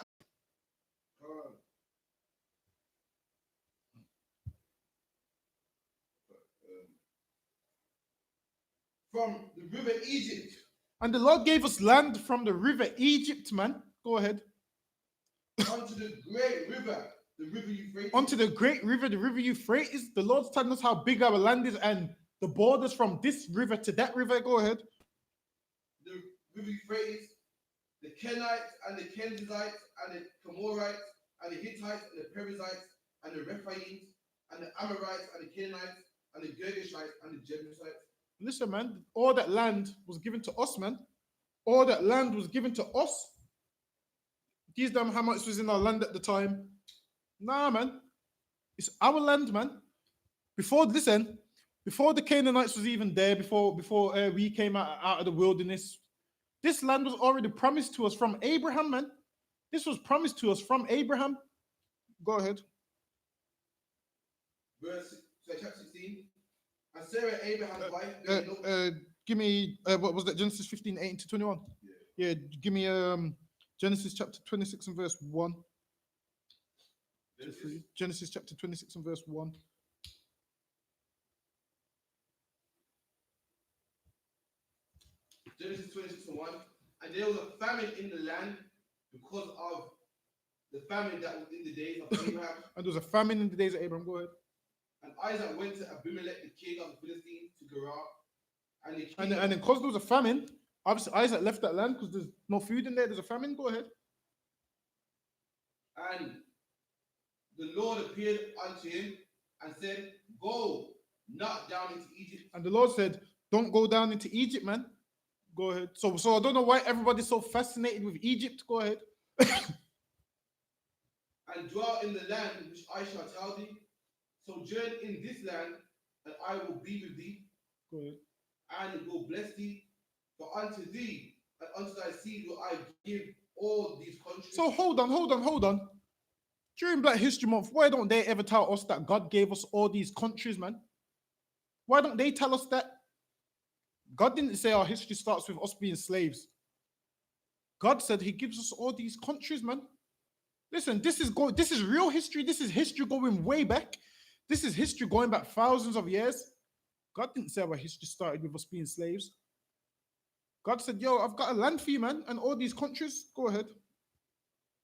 From the river Egypt. And the Lord gave us land from the river Egypt, man. Go ahead. Unto the great river, the river Euphrates. Onto the great river, the river Euphrates. The Lord's telling us how big our land is and the borders from this river to that river. Go ahead. The river Euphrates, the Kenites and the Kenizzites and the Comorites and the Hittites and the Perizzites and the Rephaims and the Amorites and the Canaanites and the Girgashites and the Jebusites. Listen, man, all that land was given to us, man. All that land was given to us. These damn Hamites was in our land at the time. Nah, man. It's our land, man. Before the Canaanites was even there, before we came out of the wilderness, this land was already promised to us from Abraham, man. This was promised to us from Abraham. Go ahead. Chapter 16. And Sarah, Abraham's wife, give me what was that? Genesis 15, 18 to 21. Yeah, give me Genesis chapter 26 and verse 1. Genesis chapter 26 and verse 1. Genesis 26 and 1. And there was a famine in the land because of the famine that was in the days of Abraham. And there was a famine in the days of Abraham. Go ahead. And Isaac went to Abimelech, the king of the Philistines, to Gerar. And then because there was a famine, obviously Isaac left that land because there's no food in there. There's a famine. Go ahead. And the Lord appeared unto him and said, Go, not down into Egypt. And the Lord said, don't go down into Egypt, man. Go ahead. So I don't know why everybody's so fascinated with Egypt. Go ahead. And dwell in the land which I shall tell thee. Sojourn in this land, and I will be with thee, Go ahead. and will bless thee. For unto thee and unto thy seed will I give all these countries. So hold on. During Black History Month, why don't they ever tell us that God gave us all these countries, man? Why don't they tell us that? God didn't say our history starts with us being slaves. God said he gives us all these countries, man. Listen, this is real history. This is history going way back. This is history going back thousands of years. God didn't say our history started with us being slaves. God said, yo, I've got a land for you, man, and all these countries. Go ahead.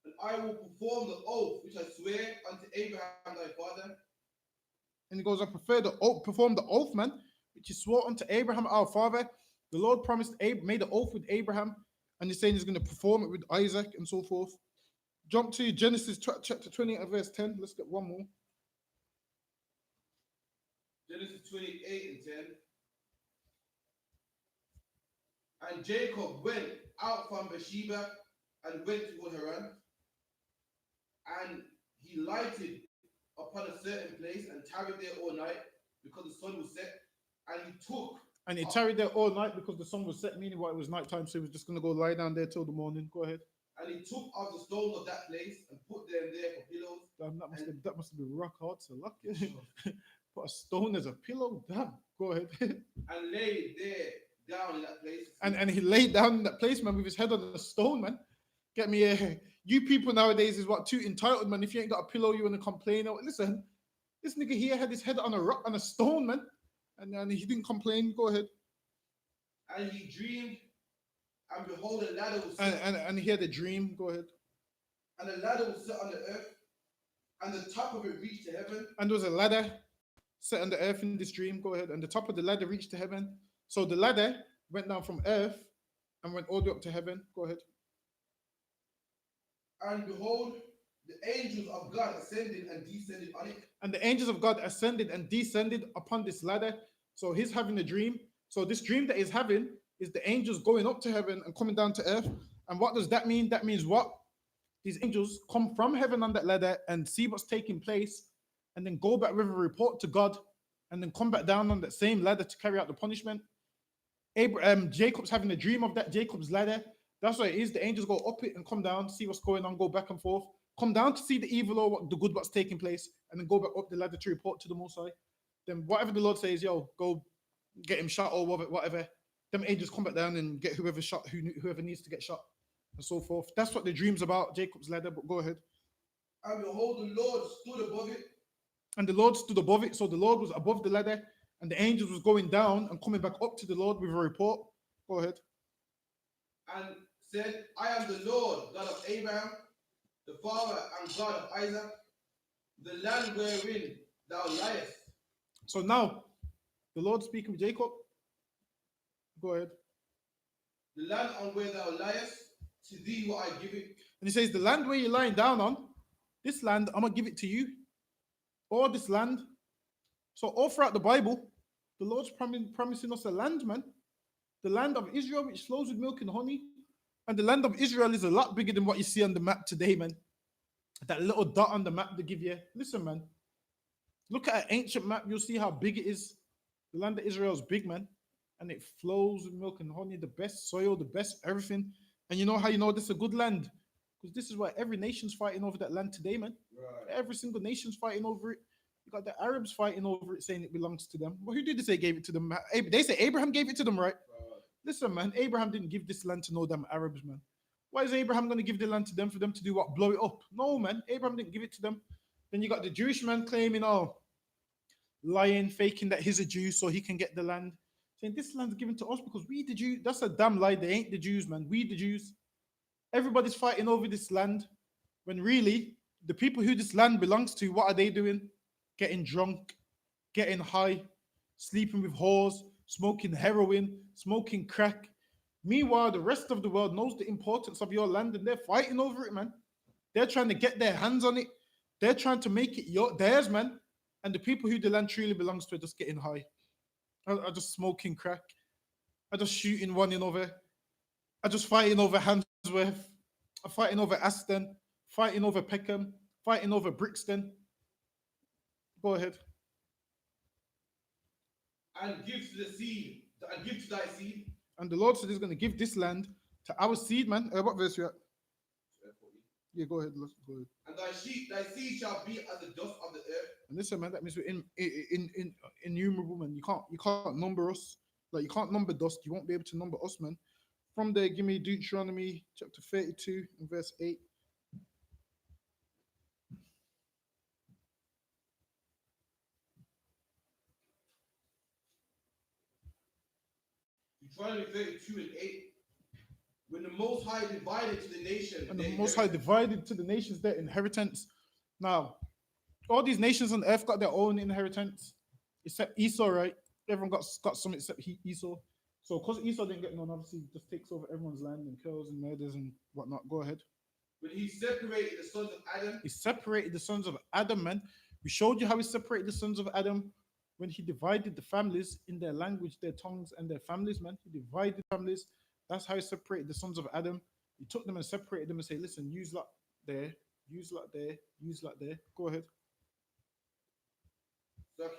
And I will perform the oath which I swear unto Abraham thy father. And he goes, I prefer the oath, perform the oath, man, which he swore unto Abraham our father. The Lord promised, made an oath with Abraham, and he's saying he's going to perform it with Isaac and so forth. Jump to Genesis chapter 20 and verse 10. Let's get one more. Genesis 28 and 10. And Jacob went out from Beersheba and went toward Haran. And he lighted upon a certain place and tarried there all night because the sun was set. And he tarried there all night because the sun was set, meaning what, it was nighttime, so he was just going to go lie down there till the morning. Go ahead. And he took of the stones of that place and put them there for pillows. Damn, that must have been rock hard to luck. Put a stone as a pillow. Damn. Go ahead. And laid there down in that place. And he laid down in that place, man, with his head on a stone, man. Get me a. You people nowadays is what, too entitled, man. If you ain't got a pillow, you want to complain. Oh, listen, this nigga here had his head on a rock, on a stone, man. And he didn't complain. Go ahead. And he dreamed, and behold, a ladder was set. And he had a dream. Go ahead. And a ladder was set on the earth, and the top of it reached to heaven. And there was a ladder set on the earth in this dream. Go ahead. And the top of the ladder reached to heaven. So the ladder went down from earth and went all the way up to heaven. Go ahead. And behold, the angels of God ascended and descended on it. And the angels of God ascended and descended upon this ladder. So he's having a dream. So this dream that he's having is the angels going up to heaven and coming down to earth. And what does that mean? That means what? These angels come from heaven on that ladder and see what's taking place, and then go back with a report to God, and then come back down on that same ladder to carry out the punishment. Jacob's having a dream of that Jacob's ladder. That's what it is. The angels go up it and come down, see what's going on, go back and forth, come down to see the evil or the good what's taking place, and then go back up the ladder to report to the Most High. Then whatever the Lord says, yo, go get him shot or whatever, them angels come back down and get whoever shot, whoever needs to get shot, and so forth. That's what the dream's about, Jacob's ladder. But go ahead. And behold, the Lord stood above it. And the Lord stood above it. So the Lord was above the ladder, and the angels was going down and coming back up to the Lord with a report. Go ahead. And said, I am the Lord, God of Abraham, the father and God of Isaac, the land wherein thou liest. So now, the Lord speaking with Jacob. Go ahead. The land on where thou liest, to thee will I give it. And he says, the land where you're lying down on, this land, I'm going to give it to you. All this land. So all throughout the Bible, the Lord's promising us a land, man. The land of Israel, which flows with milk and honey. And the land of Israel is a lot bigger than what you see on the map today, man. That little dot on the map they give you. Listen, man. Look at an ancient map. You'll see how big it is. The land of Israel is big, man. And it flows with milk and honey. The best soil, the best everything. And you know how you know this is a good land? Because this is why every nation's fighting over that land today, man. Right. Every single nation's fighting over it. You got the Arabs fighting over it, saying it belongs to them. Well, who did they say gave it to them? They say Abraham gave it to them, right? Listen, man, Abraham didn't give this land to no damn Arabs, man. Why is Abraham going to give the land to them for them to do what? Blow it up? No, man. Abraham didn't give it to them. Then you got the Jewish man claiming, oh, lying, faking that he's a Jew so he can get the land. Saying this land's given to us because we the Jews. That's a damn lie. They ain't the Jews, man. We the Jews. Everybody's fighting over this land when really the people who this land belongs to, what are they doing? Getting drunk, getting high, sleeping with whores, smoking heroin, smoking crack. Meanwhile, the rest of the world knows the importance of your land and they're fighting over it, man. They're trying to get their hands on it. They're trying to make it theirs, man. And the people who the land truly belongs to are just getting high. Are just smoking crack. Are just shooting one another. Are just fighting over Handsworth. Are fighting over Aston. Fighting over Peckham. Fighting over Brixton. Go ahead. and give to the seed, and give to thy seed. And the Lord said He's going to give this land to our seed, man. What verse you at? Yeah, go ahead. Let's go ahead. And thy seed shall be as the dust of the earth. And listen, man, that means we're in innumerable, man. You can't number us. Like you can't number dust. You won't be able to number us, man. From there, give me Deuteronomy chapter 32 and verse 8. Deuteronomy 32 and 8. When the Most High divided to the nation, And the Most High divided to the nations their inheritance. Now, all these nations on earth got their own inheritance, except Esau, right? Everyone got some except Esau. So, because Esau didn't get none, obviously, he just takes over everyone's land and kills and murders and whatnot. Go ahead. When he separated the sons of Adam, He separated the sons of Adam, man. We showed you how he separated the sons of Adam when he divided the families in their language, their tongues, and their families, man. He divided families. That's how he separated the sons of Adam. He took them and separated them and said, listen, use lot there, use lot there, use lot there. Go ahead. so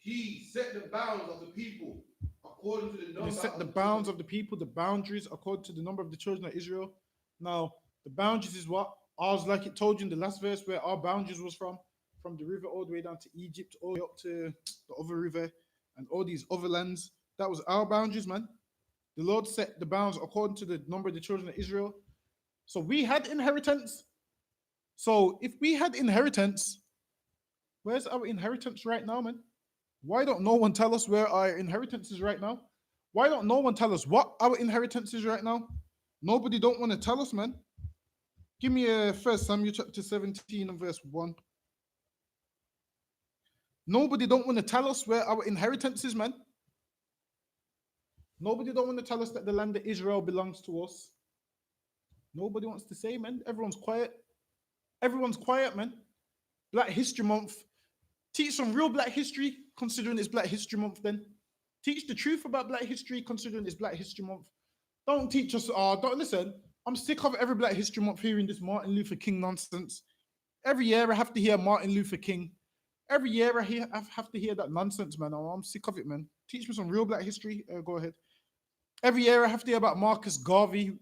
he set the bounds of the people according to the number. And he set the bounds of the people, the boundaries according to the number of the children of Israel. Now, the boundaries is what? Ours, like it told you in the last verse, where our boundaries was from the river all the way down to Egypt, all the way up to the other river and all these other lands. That was our boundaries, man. The Lord set the bounds according to the number of the children of Israel. So we had inheritance. So if we had inheritance, where's our inheritance right now, man? Why don't no one tell us where our inheritance is right now? Why don't no one tell us what our inheritance is right now? Nobody don't want to tell us, man. Give me a 1 Samuel chapter 17 and verse 1. Nobody don't want to tell us where our inheritance is, man. Nobody don't want to tell us that the land of Israel belongs to us. Nobody wants to say, man. Everyone's quiet. Everyone's quiet, man. Black History Month. Teach some real Black history, considering it's Black History Month then. Teach the truth about Black history, considering it's Black History Month. Don't teach us, don't listen. I'm sick of every Black History Month hearing this Martin Luther King nonsense. Every year I have to hear Martin Luther King. Every year I have to hear that nonsense, man. I'm sick of it, man. Teach me some real Black history. Go ahead. Every year I have to hear about Marcus Garvey.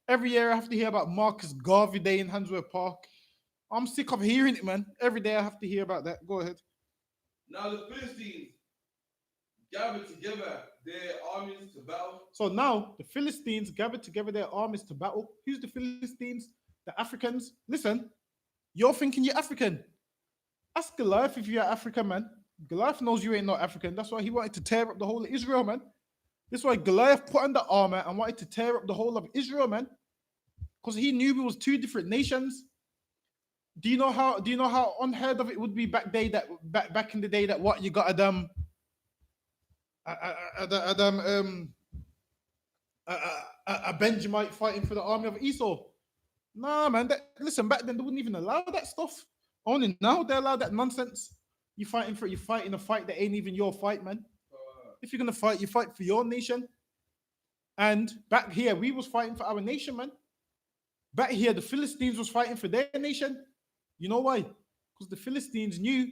Every year I have to hear about Marcus Garvey Day in Handsworth Park. I'm sick of hearing it, man. Every day I have to hear about that. Go ahead. Now the Philistines gathered together their armies to battle. So now the Philistines gathered together their armies to battle. Who's the Philistines? The Africans. Listen, you're thinking you're African. Ask Goliath if you're African, man. Goliath knows you ain't not African. That's why he wanted to tear up the whole of Israel, man. That's why Goliath put on the armor and wanted to tear up the whole of Israel, man. Because he knew we was two different nations. Do you know how unheard of it would be back in the day that what you got a Benjamite fighting for the army of Esau? Nah, man. Listen, back then they wouldn't even allow that stuff. Only now they allow that nonsense. You fighting a fight that ain't even your fight, man. If you're gonna fight, you fight for your nation. And back here, we was fighting for our nation, man. Back here, the Philistines was fighting for their nation. You know why? Because the Philistines knew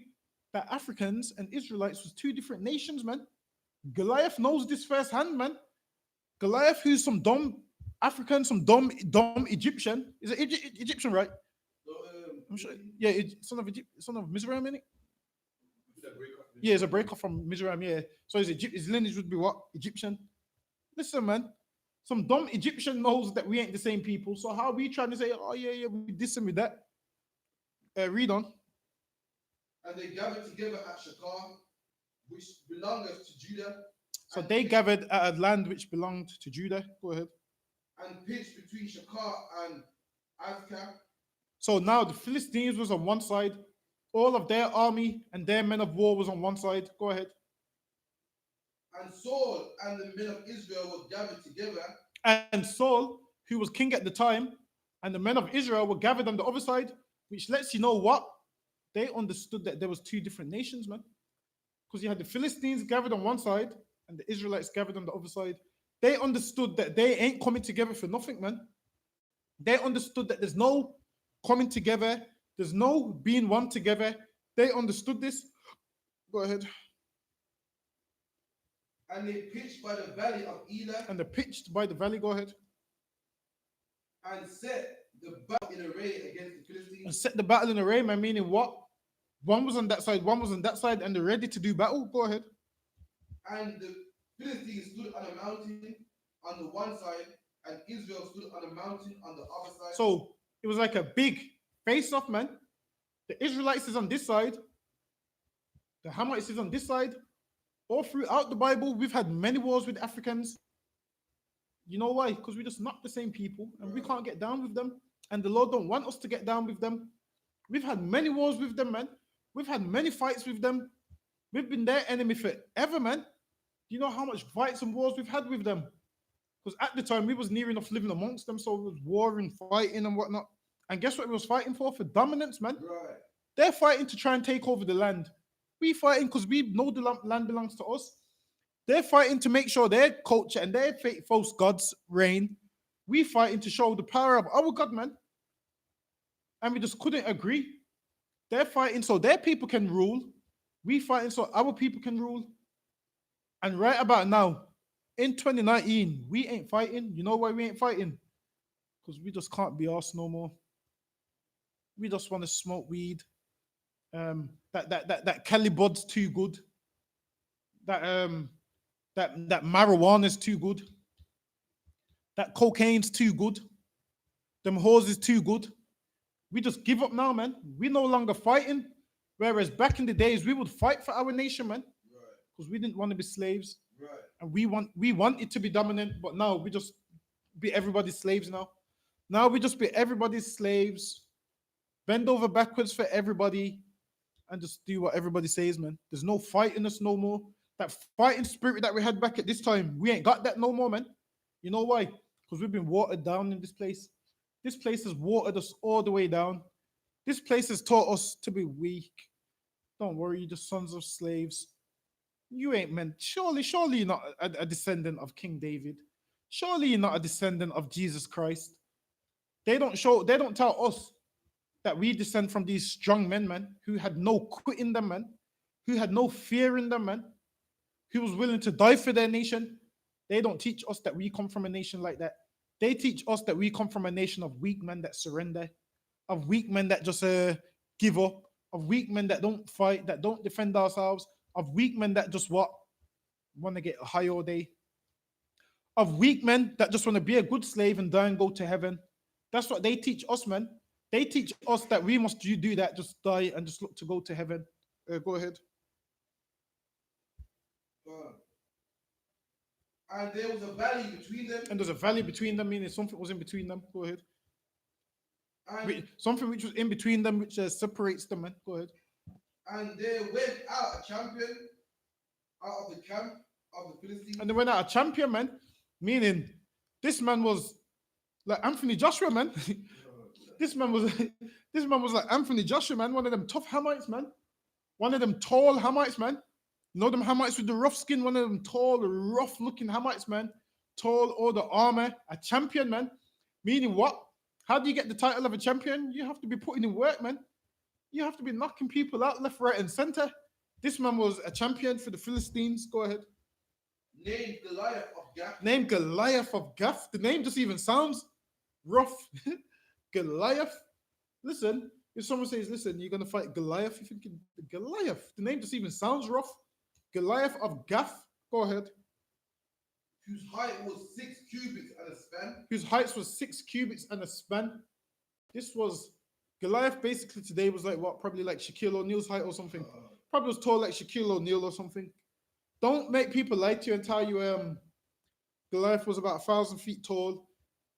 that Africans and Israelites was two different nations, man. Goliath knows this firsthand, man. Goliath, who's some dumb African, some dumb Egyptian. Is it Egyptian, right? I'm sure. Yeah, son of Mizraim, innit? Yeah, it's a breaker from Mizraim, yeah. So his lineage would be what? Egyptian. Listen, man. Some dumb Egyptian knows that we ain't the same people. So how are we trying to say, oh, yeah, we this and with that? Read on. And they gathered together at Shekar, which belongeth to Judah. So they gathered at a land which belonged to Judah. Go ahead. And pitched between Shekar and I.S.U.P.K. So now the Philistines was on one side. All of their army and their men of war was on one side. Go ahead. And Saul and the men of Israel were gathered together. And Saul, who was king at the time, and the men of Israel were gathered on the other side, which lets you know what? they understood that there was two different nations, man. Because you had the Philistines gathered on one side and the Israelites gathered on the other side. They understood that they ain't coming together for nothing, man. They understood that there's no coming together, there's no being one together. They understood this. Go ahead. And they pitched by the valley of Elah And they pitched by the valley. Go ahead. and set the battle in array against the And Philistines. set the battle in array, man. Meaning what? One was on that side, one was on that side, and they're ready to do battle. Go ahead. And the Philistines stood on a mountain on the one side, and Israel stood on a mountain on the other side. So it was like a big face-off, man. The Israelites is on this side, the Hamites is on this side. All throughout the Bible, we've had many wars with Africans. You know why? Because we're just not the same people, and we can't get down with them. And the Lord don't want us to get down with them. We've had many wars with them, man. We've had many fights with them. We've been their enemy forever, man. Do you know how much fights and wars we've had with them? Because at the time, we was near enough living amongst them, so it was warring, fighting, and whatnot. And guess what we was fighting for? For dominance, man. Right. They're fighting to try and take over the land. We fighting because we know the land belongs to us. They're fighting to make sure their culture and their false gods reign. We fighting to show the power of our God, man. And we just couldn't agree. They're fighting so their people can rule. We fighting so our people can rule. And right about now, in 2019, we ain't fighting. You know why we ain't fighting? Because we just can't be us no more. We just want to smoke weed. That Cali bud's too good. That marijuana's too good. That cocaine's too good. Them whores is too good. We just give up now, man. We no longer fighting. Whereas back in the days, we would fight for our nation, man. Right. Because we didn't want to be slaves. Right. And we want it to be dominant, but now we just be everybody's slaves now. Now we just be everybody's slaves. Bend over backwards for everybody and just do what everybody says, man. There's no fight in us no more. That fighting spirit that we had back at this time, we ain't got that no more, man. You know why? Because we've been watered down in this place. This place has watered us all the way down. This place has taught us to be weak. Don't worry, you're just sons of slaves. You ain't meant. Surely you're not a descendant of King David. Surely you're not a descendant of Jesus Christ. They don't tell us that we descend from these strong men, man, who had no quit in them, man, who had no fear in them, man, who was willing to die for their nation. They don't teach us that we come from a nation like that. They teach us that we come from a nation of weak men that surrender, of weak men that just give up, of weak men that don't fight, that don't defend ourselves, of weak men that just want to get high all day, of weak men that just want to be a good slave and die and go to heaven. That's what they teach us, man. They teach us that we must do that, just die and just look to go to heaven. Go ahead. And there was a valley between them. And there's a valley between them, meaning something was in between them. Go ahead. And Something which was in between them, which separates them, man. Go ahead. And there went out a champion out of the camp of the Philistines. And they went out a champion, man. Meaning, this man was like Anthony Joshua, man. This man was like Anthony Joshua, man. One of them tough Hamites, man. One of them tall Hamites, man. You know them Hamites with the rough skin. One of them tall, rough-looking Hamites, man. Tall, all the armor. A champion, man. Meaning what? How do you get the title of a champion? You have to be putting in work, man. You have to be knocking people out left, right, and center. This man was a champion for the Philistines. Go ahead. Named Goliath of Gath. Named Goliath of Gath. The name just even sounds rough. Goliath. Listen, if someone says, listen, you're going to fight Goliath, you're thinking, Goliath. The name just even sounds rough. Goliath of Gath. Go ahead. Whose height was 6 cubits and a span. Whose height was 6 cubits and a span. This was Goliath. Basically, today was like what? Probably like Shaquille O'Neal's height or something. Probably was tall like Shaquille O'Neal or something. Don't make people lie to you and tell you Goliath was about 1,000 feet tall.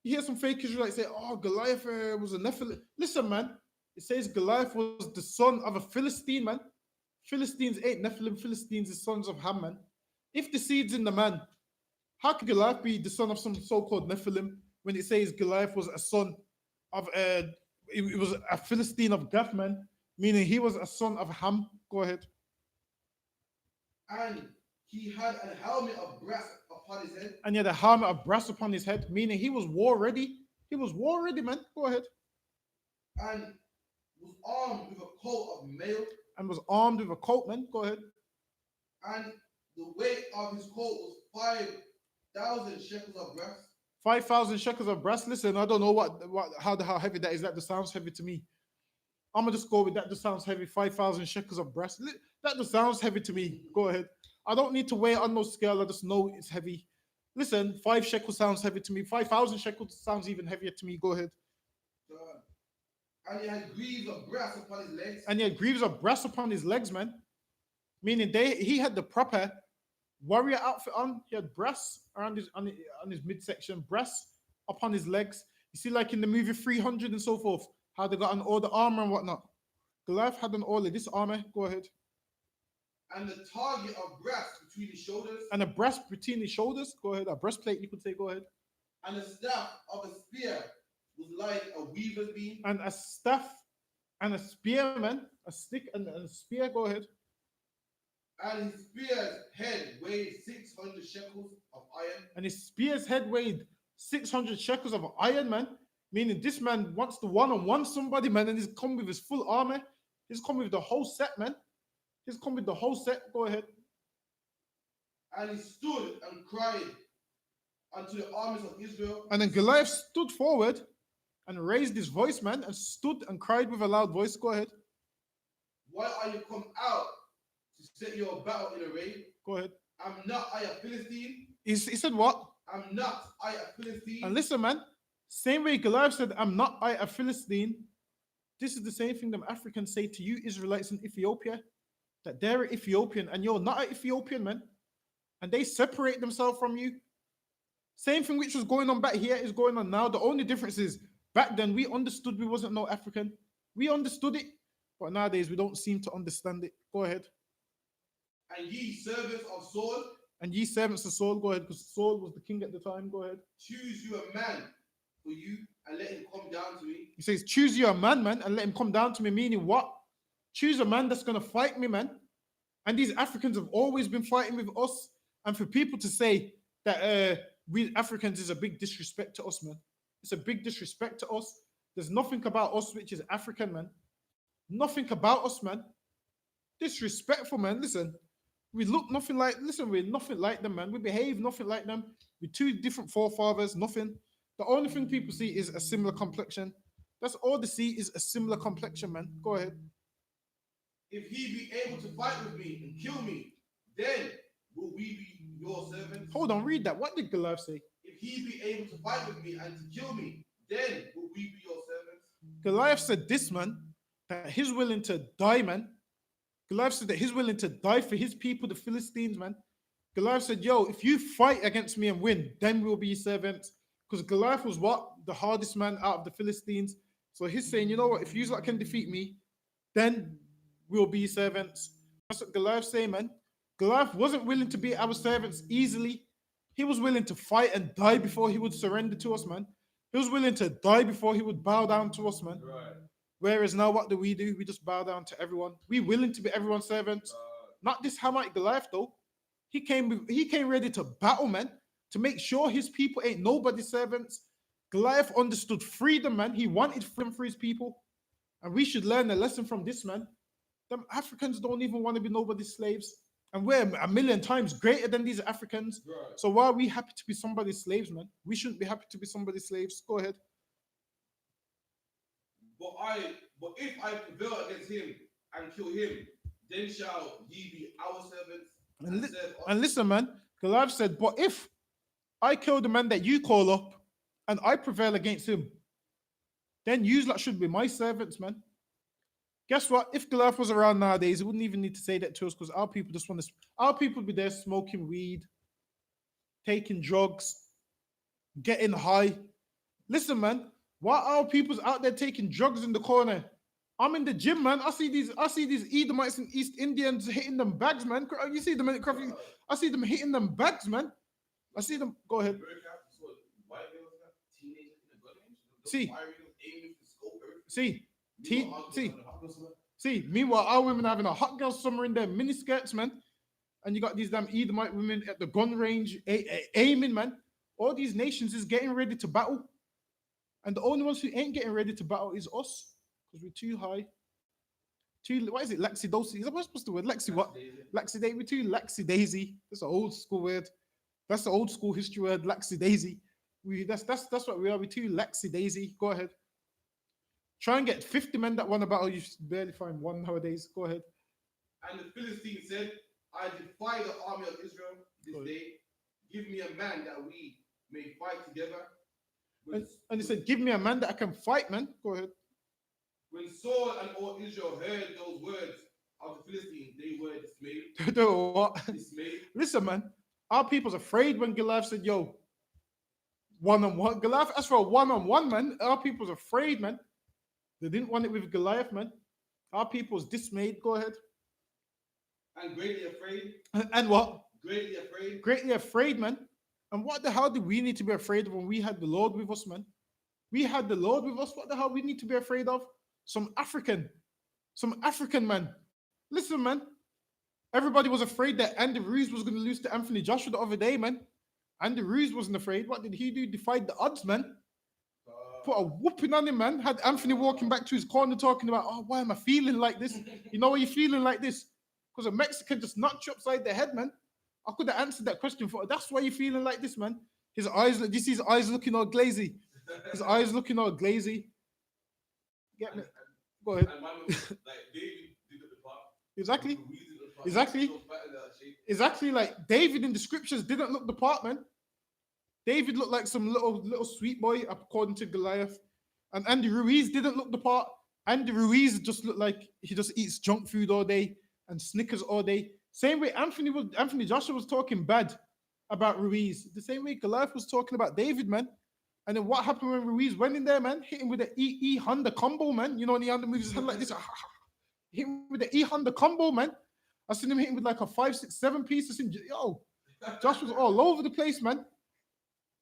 You hear some fake Israelites say, oh, Goliath was a Nephilim. Listen, man. It says Goliath was the son of a Philistine, man. Philistines ain't Nephilim. Philistines is sons of Ham, man. If the seed's in the man, how could Goliath be the son of some so-called Nephilim when it says Goliath was a son of it was a Philistine of Gath, man? meaning he was a son of Ham. Go ahead. And he had a helmet of brass upon his head, And he had a helmet of brass upon his head, meaning he was war ready. He was war ready, man. Go ahead. and was armed with a coat of mail, And was armed with a coat, man. Go ahead. and the weight of his coat was 5,000 shekels of brass. 5,000 shekels of brass. Listen, I don't know how heavy that is. That just sounds heavy to me. I'm gonna just go with that. Just sounds heavy. 5,000 shekels of brass. That just sounds heavy to me. Go ahead. I don't need to weigh it on no scale. I just know it's heavy. Listen, 5 shekels sounds heavy to me. 5,000 shekels sounds even heavier to me. Go ahead. And he had greaves of brass upon his legs. And he had greaves of brass upon his legs, man. Meaning he had the proper warrior outfit on. He had brass around on his midsection, brass upon his legs. You see, like in the movie 300 and so forth, how they got on all the armor and whatnot. Goliath had on all of this armor. Go ahead. And the target of brass between his shoulders. And a breast between his shoulders. Go ahead. A breastplate, you could say. Go ahead. And the staff of a spear was like a weaver's beam. And a staff and a spear, man. A stick and a spear. Go ahead. And his spear's head weighed 600 shekels of iron. And his spear's head weighed 600 shekels of iron, man. Meaning this man wants to one-on-one somebody, man, and he's come with his full armor. He's come with the whole set, man. He's come with the whole set. Go ahead. And he stood and cried unto the armies of Israel. And then Goliath stood forward and raised his voice, man, and stood and cried with a loud voice. Go ahead. Why are you come out to set your battle in array? Go ahead. I'm not I a Philistine. He said what? I'm not I a Philistine. And listen, man, same way Goliath said, I'm not I a Philistine. This is the same thing them Africans say to you Israelites in Ethiopia, that they're Ethiopian and you're not an Ethiopian, man. And they separate themselves from you. Same thing which was going on back here is going on now. The only difference is back then we understood we wasn't no African. We understood it, but nowadays we don't seem to understand it. Go ahead. And ye servants of Saul. And ye servants of Saul, go ahead, because Saul was the king at the time. Go ahead. Choose you a man for you and let him come down to me. He says, choose you a man, man, and let him come down to me. Meaning what? Choose a man that's going to fight me, man. And these Africans have always been fighting with us. And for people to say that we Africans is a big disrespect to us, man. It's a big disrespect to us. There's nothing about us which is African, man. Nothing about us, man. Disrespectful, man. Listen, we look nothing like, listen, we're nothing like them, man. We behave nothing like them. We're two different forefathers, nothing. The only thing people see is a similar complexion. That's all they see is a similar complexion, man. Go ahead. If he be able to fight with me and kill me, then will we be your servants? Hold on, read that. What did Goliath say? If he be able to fight with me and to kill me, then will we be your servants? Goliath said this, man, that he's willing to die, man. Goliath said that he's willing to die for his people, the Philistines, man. Goliath said, yo, if you fight against me and win, then we'll be your servants. Because Goliath was what? The hardest man out of the Philistines. So he's saying, you know what? If you can defeat me, then we'll be your servants. That's what Goliath saying, man. Goliath wasn't willing to be our servants easily. He was willing to fight and die before he would surrender to us, man. He was willing to die before he would bow down to us, man. Right. Whereas now, what do? We just bow down to everyone. We willing to be everyone's servants. Not this Hamite Goliath, though. He came ready to battle, man, to make sure his people ain't nobody's servants. Goliath understood freedom, man. He wanted freedom for his people. And we should learn a lesson from this, man. Them Africans don't even want to be nobody's slaves. And we're a million times greater than these Africans. Right. So why are we happy to be somebody's slaves, man? We shouldn't be happy to be somebody's slaves. Go ahead. But if I prevail against him and kill him, then shall ye be our servants. And listen, man, Goliath said, but if I kill the man that you call up and I prevail against him, then you lot should be my servants, man. Guess what? If Goliath was around nowadays, he wouldn't even need to say that to us because our people just want to, our people be there smoking weed, taking drugs, getting high. Listen, man, why are people's out there taking drugs in the corner? I'm in the gym, man. I see these Edomites and East Indians hitting them bags, man. You see them in the I see them hitting them bags, man. I see them. Go ahead. See. See, meanwhile, our women having a hot girl summer in their miniskirts, man. And you got these damn Edomite women at the gun range aiming, man. All these nations is getting ready to battle. And the only ones who ain't getting ready to battle is us. Because we're too high. What is it? Laxidosi. Is that what's the word? What? Laxidaisy. We're too laxidaisy. That's an old school word. That's the old school history word, laxidaisy. That's what we are. We're too laxidaisy. Go ahead. Try and get 50 men that won a battle. You barely find one nowadays. Go ahead. And the Philistines said, I defy the army of Israel this day. Give me a man that we may fight together. And he said, give me a man that I can fight, man. Go ahead. When Saul and all Israel heard those words of the Philistines, they were dismayed. They were what? Dismayed. Listen, man. Our people's afraid when Goliath said, yo, one-on-one. Goliath asked for a one-on-one, man. Our people's afraid, man. They didn't want it with Goliath, man. Our people's dismayed. Go ahead. And greatly afraid. And what? Greatly afraid. Greatly afraid, man. And what the hell do we need to be afraid of when we had the Lord with us, man? We had the Lord with us. What the hell we need to be afraid of? Some African man. Listen, man. Everybody was afraid that Andy Ruiz was going to lose to Anthony Joshua the other day, man. Andy Ruiz wasn't afraid. What did he do? Defied the odds, man. Put a whooping on him, man. Had Anthony walking back to his corner talking about, oh, why am I feeling like this? You know why you're feeling like this? Because a Mexican just knocked you upside the head, man. I could have answered that question for that's why you're feeling like this, man. His eyes, do you see his eyes looking all glazy? His eyes looking all glazy. Get me? Go ahead. And like David did the part. Exactly. Exactly. Like David in the scriptures didn't look the part, man. David looked like some little sweet boy, according to Goliath. And Andy Ruiz didn't look the part. Andy Ruiz just looked like he just eats junk food all day and Snickers all day. Same way Anthony Joshua was talking bad about Ruiz. The same way Goliath was talking about David, man. And then what happened when Ruiz went in there, man? Hit him with an E Honda combo, man. You know when he Honda moves his hand like this. Hit him with the E Honda combo, man. I seen him hitting with like a 5, 6, 7 piece. I seen, yo, Josh was all over the place, man.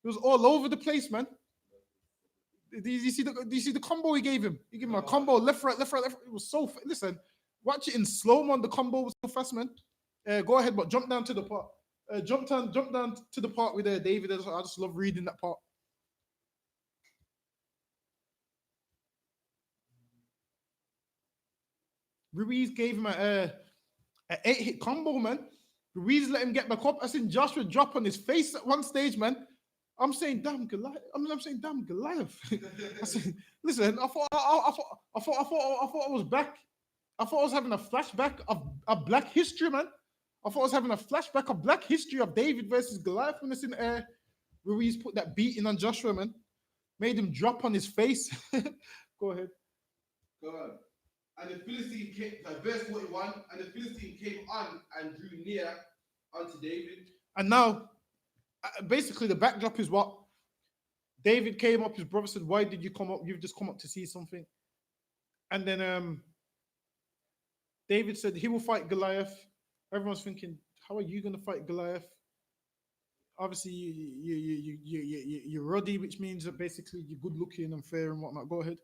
He was all over the place, man. Do you see the combo he gave him? He gave him a combo, left, right, left, right, left. It was so listen, watch it in slow-mo. The combo was so fast, man. Go ahead, but jump down to the part. Jump down to the part with David. I just love reading that part. Ruiz gave him an 8-hit combo, man. Ruiz let him get back up. I seen Joshua drop on his face at one stage, man. I'm saying, damn Goliath. I'm saying, damn Goliath. I said, listen, I thought I was back. I thought I was having a flashback of Black history, man. I thought I was having a flashback of Black history of David versus Goliath when it's in air. Ruiz put that beating on Joshua, man. Made him drop on his face. Go ahead. Go on. And the Philistine came, verse 41, and the Philistine came on and drew near unto David. And now, basically, the backdrop is what? David came up, his brother said, why did you come up? You've just come up to see something. And then David said, he will fight Goliath. Everyone's thinking, how are you going to fight Goliath? Obviously, you're ruddy, which means that basically you're good looking and fair and whatnot. Go ahead.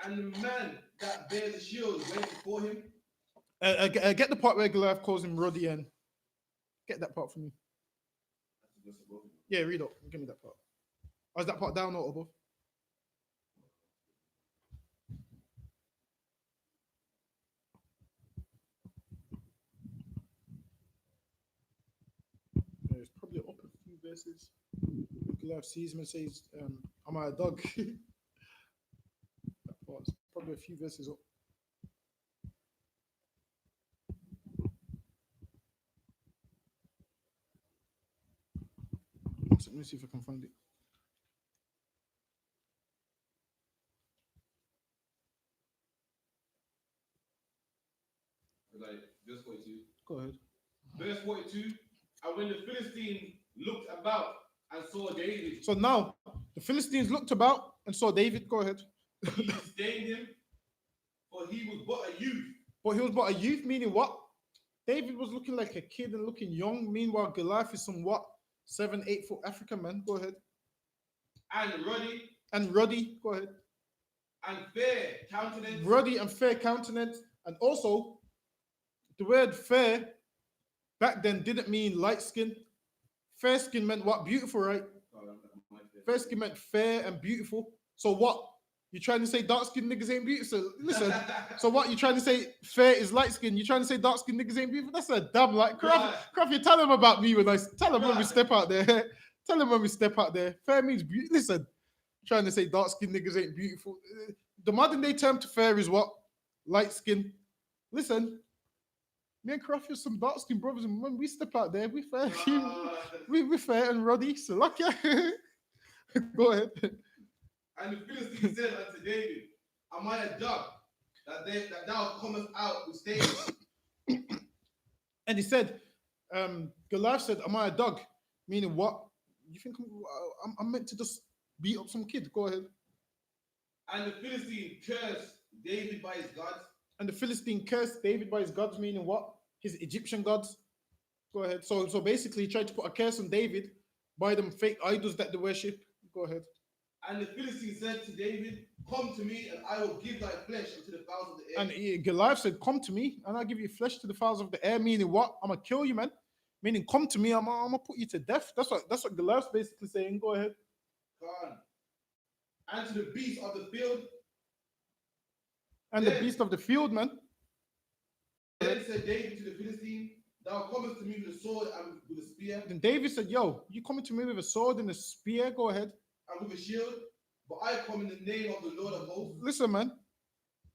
And the man that bears the shield went before him. Get the part where Goliath calls him ruddy and get that part for me. Yeah, read up. Give me that part. Or is that part down or above? Yeah, it's probably up a few verses. Goliath sees him and says, am I a dog? That part's probably a few verses up. Let me see if I can find it. Like, verse 42. Go ahead. Verse 42. And when the Philistine looked about and saw David. So now, the Philistines looked about and saw David. Go ahead. He disdained him, for he was but a youth. But he was but a youth, meaning what? David was looking like a kid and looking young. Meanwhile, Goliath is some what? 7, 8 foot African man. Go ahead. And ruddy. And ruddy. Go ahead. and fair countenance. ruddy and fair countenance. And also, the word fair back then didn't mean light skin. Fair skin meant what? Beautiful, right? Fair skin meant fair and beautiful. So what? You trying to say dark skinned niggas ain't beautiful? So listen. So what? You trying to say fair is light skin? You trying to say dark skinned niggas ain't beautiful? That's a dumb like Right. Cruff, you tell them about me when I tell them when we Right. step out there. Tell them when we step out there. Fair means beautiful. Listen, trying to say dark skinned niggas ain't beautiful. The modern day term to fair is what? Light skin. Listen, me and Cruff are some dark skinned brothers, and when we step out there, we fair. We fair and ruddy. So luck yeah. Go ahead. And the Philistine said unto David, Am I a dog that thou comest out with stables? And he said, Goliath said, Am I a dog? Meaning what? You think I'm meant to just beat up some kid? Go ahead. And the Philistine cursed David by his gods. And the Philistine cursed David by his gods, meaning what? His Egyptian gods. Go ahead. So basically, he tried to put a curse on David by them fake idols that they worship. Go ahead. And the Philistine said to David, Come to me, and I will give thy flesh unto the fowls of the air. And Goliath said, Come to me, and I'll give you flesh to the fowls of the air. Meaning what? I'm gonna kill you, man. Meaning, come to me, I'm gonna put you to death. That's what Goliath's basically saying. Go ahead. God. And to the beasts of the field. And the beast of the field, man. Then said David to the Philistine, Thou comest to me with a sword and with a spear. Then David said, Yo, you coming to me with a sword and a spear? Go ahead. And with a shield, but I come in the name of the Lord of hosts. Listen, man.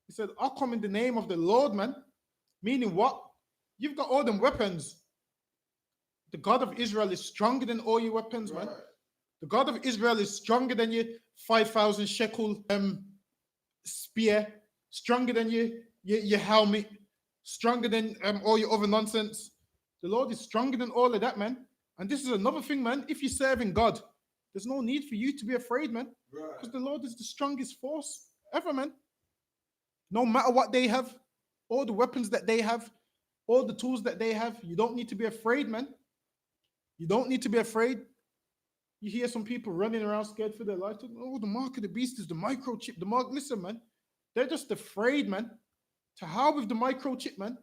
He said, I'll come in the name of the Lord, man. Meaning what? You've got all them weapons. The God of Israel is stronger than all your weapons, man. The God of Israel is stronger than your 5,000 shekel spear, stronger than your helmet, stronger than all your other nonsense. The Lord is stronger than all of that, man. And this is another thing, man. If you're serving God, there's no need for you to be afraid, man. Because the Lord is the strongest force ever, man. No matter what they have, all the weapons that they have, all the tools that they have, you don't need to be afraid, man. You don't need to be afraid. You hear some people running around scared for their life. Oh, the mark of the beast is the microchip. The mark, listen, man. They're just afraid, man. To hell with the microchip, man.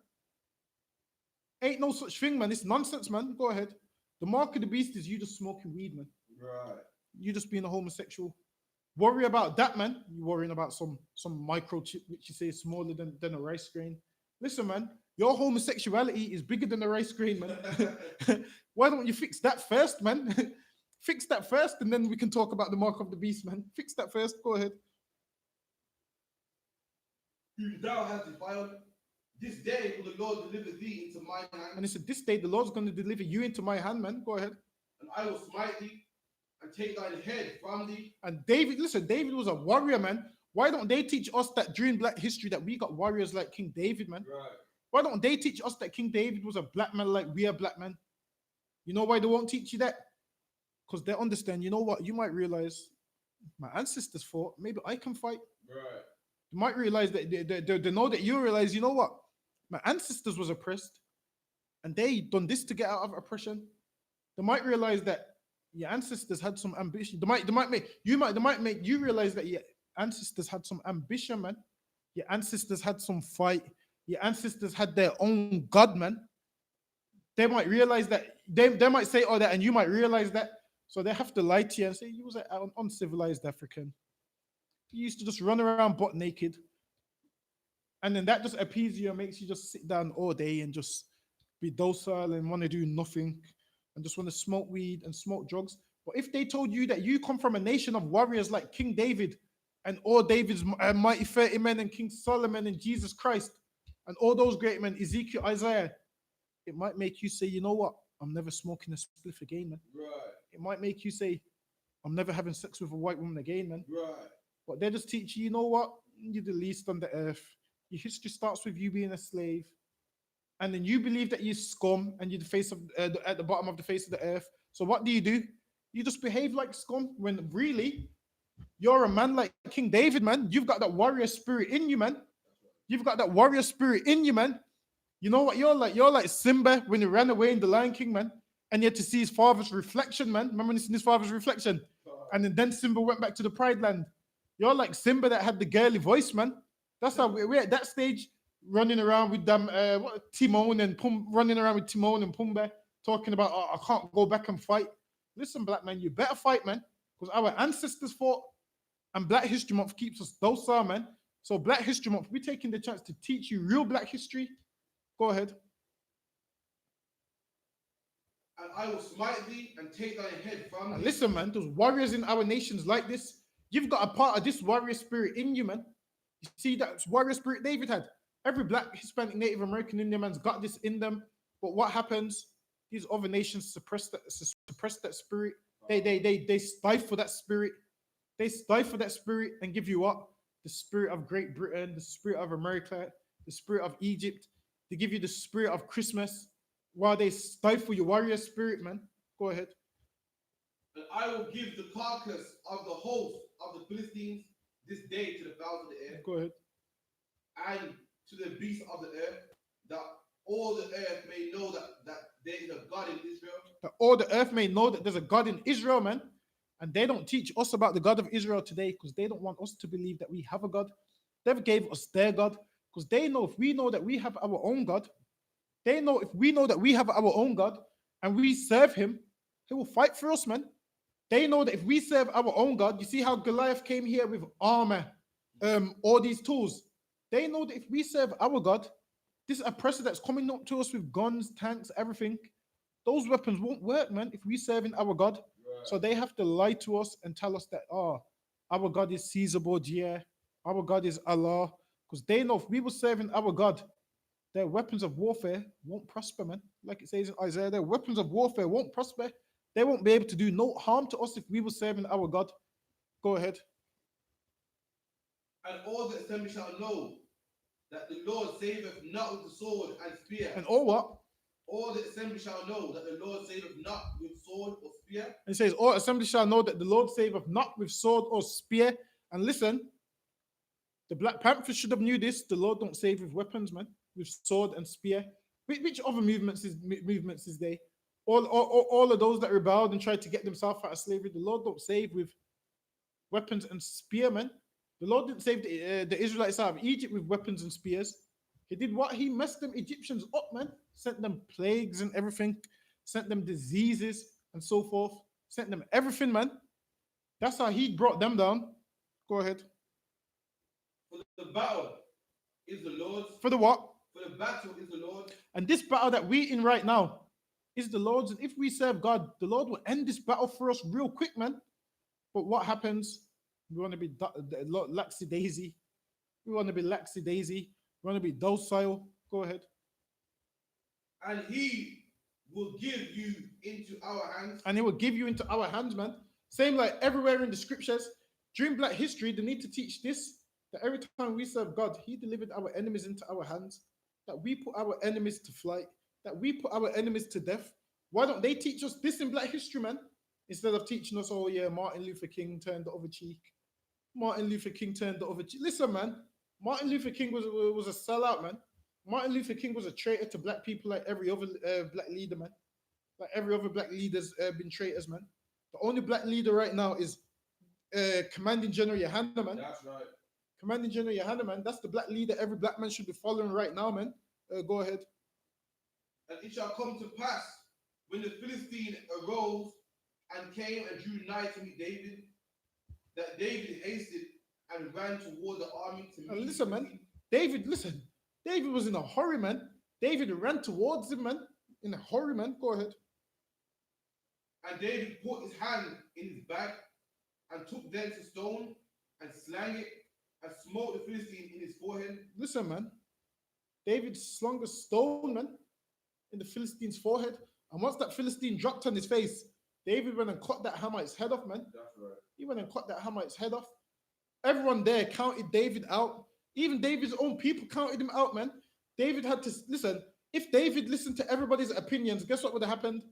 Ain't no such thing, man. It's nonsense, man. Go ahead. The mark of the beast is you just smoking weed, man. Right. You just being a homosexual. Worry about that, man. You're worrying about some microchip, which you say is smaller than a rice grain. Listen, man. Your homosexuality is bigger than a rice grain, man. Why don't you fix that first, man? Fix that first, and then we can talk about the mark of the beast, man. Fix that first. Go ahead. Whom thou hast defiled, this day will the Lord deliver thee into my hand. And he said, this day the Lord's going to deliver you into my hand, man. Go ahead. And I will smite thee and take thine head from thee. And David, listen, David was a warrior, man. Why don't they teach us that during Black history that we got warriors like King David, man? Right. Why don't they teach us that King David was a black man like we are black men? You know why they won't teach you that? Because they understand, you know what? You might realize my ancestors fought. Maybe I can fight. Right. You might realize that they know that you realize, you know what? My ancestors was oppressed and they done this to get out of oppression. They might realize that your ancestors had some ambition. They might make you realize that your ancestors had some ambition, man. Your ancestors had some fight. Your ancestors had their own God, man. They might realize that. They might say all that, and you might realize that. So they have to lie to you and say, you was an uncivilized African. You used to just run around butt naked. And then that just appeases you and makes you just sit down all day and just be docile and want to do nothing and just want to smoke weed and smoke drugs. But if they told you that you come from a nation of warriors like King David and all David's mighty 30 men and King Solomon and Jesus Christ and all those great men, Ezekiel, Isaiah, it might make you say, you know what? I'm never smoking a spliff again, man. Right. It might make you say, I'm never having sex with a white woman again, man. Right. But they just teach you, you know what? You're the least on the earth. Your history starts with you being a slave. And then you believe that you're scum and you're the face of at the bottom of the face of the earth. So what do? You just behave like scum when really you're a man like King David, man. You've got that warrior spirit in you, man. You've got that warrior spirit in you, man. You know what you're like? You're like Simba when he ran away in the Lion King, man. And he had to see his father's reflection, man. Remember when he seen his father's reflection? And then Simba went back to the Pride Land. You're like Simba that had the girly voice, man. That's how we're at that stage, running around with them, Timon and running around with Timon and Pumbaa, talking about, oh, I can't go back and fight. Listen, black man, you better fight, man, because our ancestors fought, and Black History Month keeps us docile, man. So Black History Month, we're taking the chance to teach you real Black history. Go ahead. And I will smite thee and take thy head from And thee. listen, man, those warriors in our nations like this, you've got a part of this warrior spirit in you, man. You see that warrior spirit David had. Every Black, Hispanic, Native American Indian man's got this in them. But what happens? These other nations suppress that spirit. They stifle that spirit. They stifle that spirit and give you what? The spirit of Great Britain, the spirit of America, the spirit of Egypt. They give you the spirit of Christmas while they stifle your warrior spirit, man. Go ahead. And I will give the carcass of the host of the Philistines this day to the fowls of the air Go ahead. and to the beasts of the earth, that all the earth may know that there is a God in Israel. That all the earth may know that there's a God in Israel, man. And they don't teach us about the God of Israel today because they don't want us to believe that we have a God. They gave us their God because they know if we know that we have our own God, they know if we know that we have our own God and we serve him, he will fight for us, man. They know that if we serve our own God, you see how Goliath came here with armor, all these tools. They know that if we serve our God, this oppressor that's coming up to us with guns, tanks, everything, those weapons won't work, man, if we serving our God. So they have to lie to us and tell us that, oh, our God is Caesar Borgia, our God is Allah, because they know if we were serving our God, their weapons of warfare won't prosper, man. Like it says in Isaiah, their weapons of warfare won't prosper. They won't be able to do no harm to us if we were serving our God. Go ahead. And all the assembly shall know that the Lord saveth not with the sword and spear. And all what? All the assembly shall know that the Lord saveth not with sword or spear. And it says, all assembly shall know that the Lord saveth not with sword or spear. And listen, the Black Panthers should have knew this. The Lord don't save with weapons, man, with sword and spear. Which other movements is they? All of those that rebelled and tried to get themselves out of slavery, the Lord don't save with weapons and spear, man. The Lord didn't save the Israelites out of Egypt with weapons and spears. He did what? He messed them Egyptians up, man. Sent them plagues and everything. Sent them diseases and so forth. Sent them everything, man. That's how he brought them down. Go ahead. For the battle is the Lord's. For the what? For the battle is the Lord's. And this battle that we're in right now is the Lord's. And if we serve God, the Lord will end this battle for us real quick, man. But what happens? We want to be laxy-daisy. We want to be laxy-daisy. We want to be docile. Go ahead. And he will give you into our hands. And he will give you into our hands, man. Same like everywhere in the scriptures. During Black history, they need to teach this, that every time we serve God, he delivered our enemies into our hands, that we put our enemies to flight, that we put our enemies to death. Why don't they teach us this in Black history, man? Instead of teaching us, oh yeah, Martin Luther King turned the other cheek. Martin Luther King turned the other cheek. Listen, man, Martin Luther King was a sellout, man. Martin Luther King was a traitor to Black people like every other Black leader, man. Like every other Black leader's been traitors, man. The only Black leader right now is Commanding General YAHANNA, man. That's right. Commanding General YAHANNA, man. That's the Black leader every Black man should be following right now, man. Go ahead. And it shall come to pass when the Philistine arose and came and drew nigh to meet David, that David hasted and ran toward the army to meet And listen, man. David was in a hurry, man. David ran towards him, man. In a hurry, man. Go ahead. And David put his hand in his bag and took thence a stone and slang it and smote the Philistine in his forehead. Listen, man. David slung a stone, man, in the Philistine's forehead. And once that Philistine dropped on his face, David went and cut that Hamite's head off, man. That's right. He went and cut that Hamite's head off. Everyone there counted David out. Even David's own people counted him out, man. David had to listen. If David listened to everybody's opinions, guess what would have happened?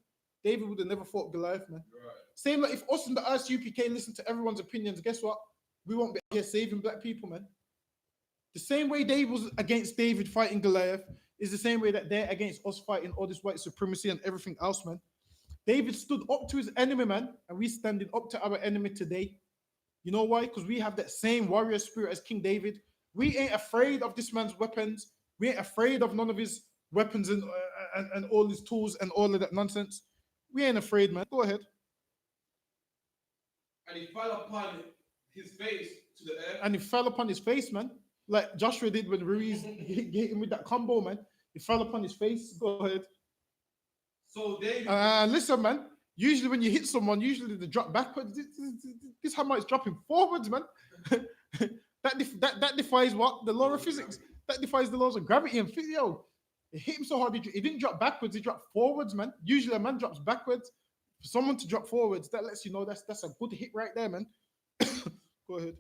David would have never fought Goliath, man. Right. Same like if us and the I.S.U.P.K listened to everyone's opinions, guess what? We won't be here saving Black people, man. The same way David was against David fighting Goliath is the same way that they're against us fighting all this white supremacy and everything else, man. David stood up to his enemy, man, and we standing up to our enemy today. You know why? Because we have that same warrior spirit as King David. We ain't afraid of this man's weapons. We ain't afraid of none of his weapons and all his tools and all of that nonsense. We ain't afraid, man. Go ahead. And he fell upon his face to the earth. And he fell upon his face, man. Like Joshua did when Ruiz hit him with that combo, man. He fell upon his face. Go ahead. So David. Listen, man. Usually when you hit someone, usually they drop backwards. This hammer is dropping forwards, man. that defies what? The law of physics. That defies the laws of gravity and physics. Yo, it hit him so hard, he didn't drop backwards, he dropped forwards, man. Usually a man drops backwards. For someone to drop forwards, that lets you know that's a good hit right there, man. Go ahead.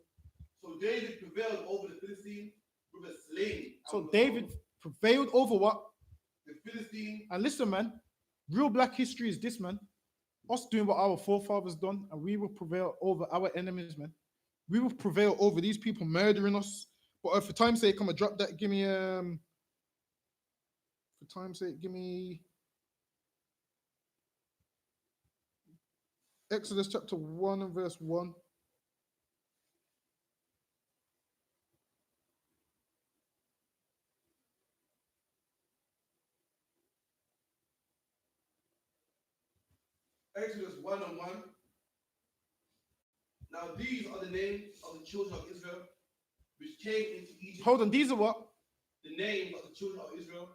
So David prevailed over the Philistine with a sling. So David prevailed over what? The Philistine. And listen, man, real black history is this, man. Us doing what our forefathers done, and we will prevail over our enemies, man. We will prevail over these people murdering us. But for time's sake, I'm gonna drop that. Give me for time's sake, give me Exodus chapter 1 and verse 1. Exodus 1 and 1. Now these are the names of the children of Israel which came into Egypt. Hold on, these are what? The names of the children of Israel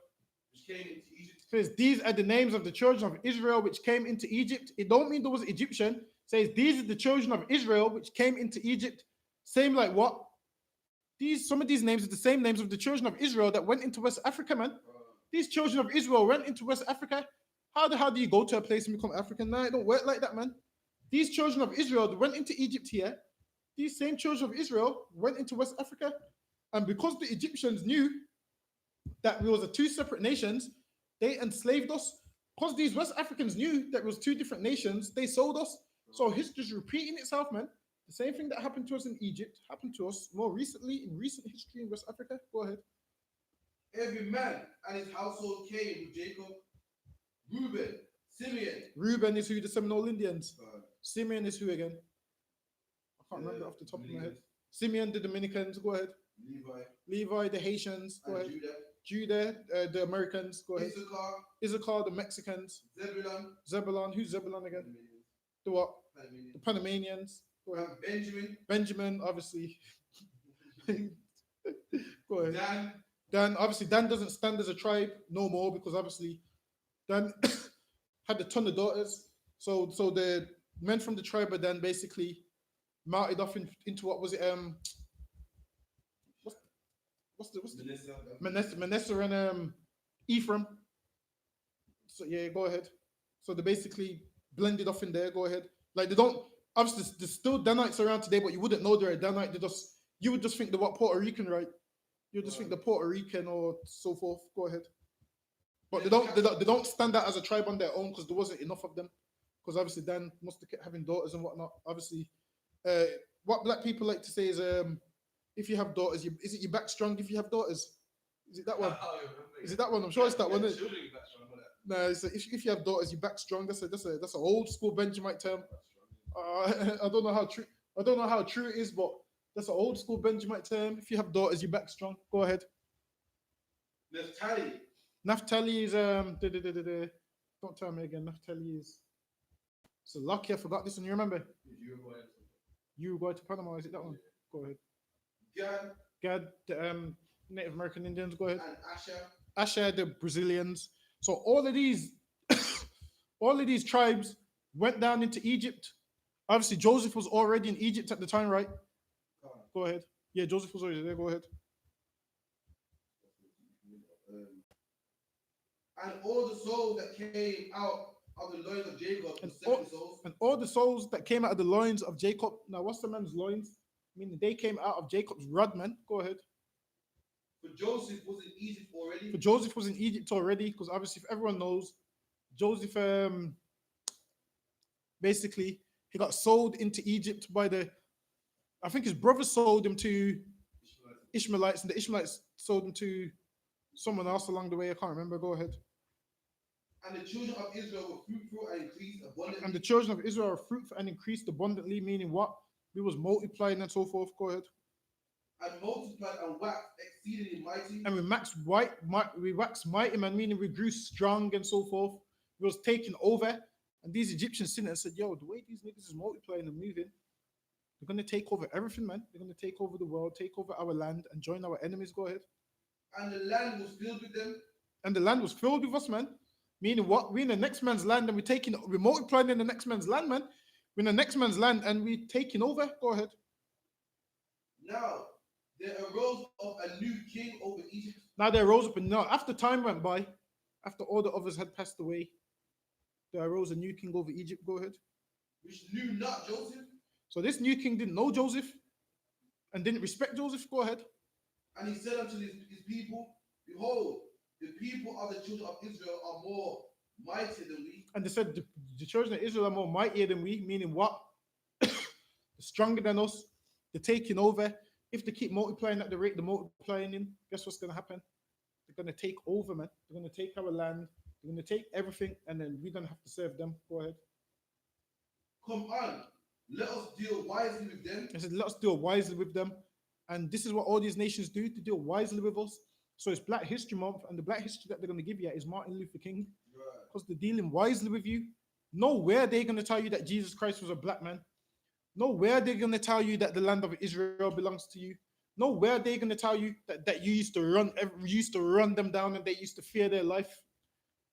which came into Egypt. It says these are the names of the children of Israel which came into Egypt. It don't mean there was Egyptian. It says these are the children of Israel which came into Egypt. Same like what? Some of these names are the same names of the children of Israel that went into West Africa, man. These children of Israel went into West Africa. How the hell do you go to a place and become African? No, it don't work like that, man. These children of Israel went into Egypt here. These same children of Israel went into West Africa. And because the Egyptians knew that we was a two separate nations, they enslaved us. Because these West Africans knew that it was two different nations, they sold us. So history's repeating itself, man. The same thing that happened to us in Egypt happened to us more recently in recent history in West Africa. Go ahead. Every man and his household came with Jacob. Reuben, Simeon. Reuben is who? The Seminole Indians. Simeon is who again? I can't remember off the top of my head. Simeon, the Dominicans. Go ahead. Levi, the Haitians. Go ahead. Judah, the Americans. Go ahead. Issachar, the Mexicans. Zebulon. Who's Zebulon again? The what? The Panamanians. Go ahead. Benjamin, obviously. Go ahead. Dan, obviously, Dan doesn't stand as a tribe no more because obviously Dan had a ton of daughters. So the men from the tribe are then basically mounted off into what was it? What's the Manasseh and Ephraim. So yeah, go ahead. So they basically blended off in there. Go ahead. Like they don't obviously there's still Danites around today, but you wouldn't know they're a Danite. You would just think they're what Puerto Rican, right? You would just think they're Puerto Rican or so forth. Go ahead. But they don't stand out as a tribe on their own because there wasn't enough of them. Because obviously Dan must have kept having daughters and whatnot. Obviously, what black people like to say is if you have daughters, is it your back strong if you have daughters? Is it that one? Is it that one? I'm sure it's that one. No, it's if you have daughters, you back strong. That's an old school Benjamite term. I don't know how true. I don't know how true it is, but that's an old school Benjamite term. If you have daughters, you back strong. Go ahead. Naphtali is Don't tell me again. Naphtali is. So lucky I forgot this one. You remember? Uruguay to Panama. Is it that one? Go ahead. Gad, the Native American Indians. Go ahead. And Asher, the Brazilians. So all of these, all of these tribes went down into Egypt. Obviously, Joseph was already in Egypt at the time, right? Go ahead. Yeah, Joseph was already there. Go ahead. And all the souls that came out of the loins of Jacob, and all the souls that came out of the loins of Jacob. Now, what's the man's loins? I mean, they came out of Jacob's rod, man. Go ahead. For Joseph was in Egypt already. Because obviously, if everyone knows, Joseph basically he got sold into Egypt by I think his brother sold him to Ishmaelites, and the Ishmaelites sold him to someone else along the way. I can't remember. Go ahead. And the children of Israel were fruitful and increased abundantly. And the children of Israel are fruitful and increased abundantly, meaning what? We was multiplying and so forth. Go ahead. and multiplied and waxed exceedingly mighty. And we waxed mighty, man, meaning we grew strong and so forth. We was taking over. And these Egyptians seen it and said, yo, the way these niggas is multiplying and moving, they're gonna take over everything, man. They're gonna take over the world, take over our land, and join our enemies. Go ahead. And the land was filled with them. And the land was filled with us, man. Meaning what? We're in the next man's land and we're multiplying in the next man's land, man. We're in the next man's land and we're taking over. Go ahead. Now there arose up a new king over Egypt. Now there arose up, and now after time went by, after all the others had passed away, there arose a new king over Egypt. Go ahead. Which knew not Joseph. So this new king didn't know Joseph and didn't respect Joseph. Go ahead. And he said unto his people, behold, the people of the children of Israel are more mighty than we. And they said the children of Israel are more mightier than we, meaning what? They're stronger than us. They're taking over. If they keep multiplying at the rate they're multiplying in, guess what's going to happen? They're going to take over, man. They're going to take our land. They're going to take everything, and then we're going to have to serve them. Go ahead. Come on, let us deal wisely with them. I said, let us deal wisely with them. And this is what all these nations do, to deal wisely with us. So it's Black History Month, and the Black history that they're going to give you is Martin Luther King, because they're dealing wisely with you. Nowhere they're going to tell you that Jesus Christ was a black man. Nowhere they're going to tell you that the land of Israel belongs to you. Nowhere they're going to tell you that you used to run them down and they used to fear their life.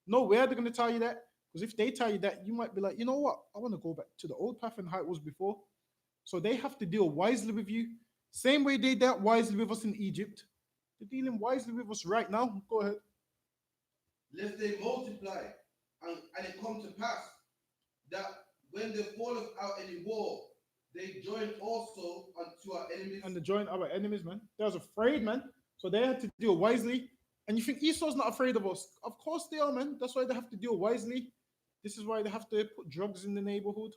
Nowhere they're going to tell you that, because if they tell you that, you might be like, you know what? I want to go back to the old path and how it was before. So they have to deal wisely with you. Same way they dealt wisely with us in Egypt. They're dealing wisely with us right now. Go ahead. Lest they multiply, and it come to pass that when they falleth out any war, they join also unto our enemies. And they join our enemies, man. They was afraid, man. So they had to deal wisely. And you think Esau's not afraid of us? Of course they are, man. That's why they have to deal wisely. This is why they have to put drugs in the neighborhood.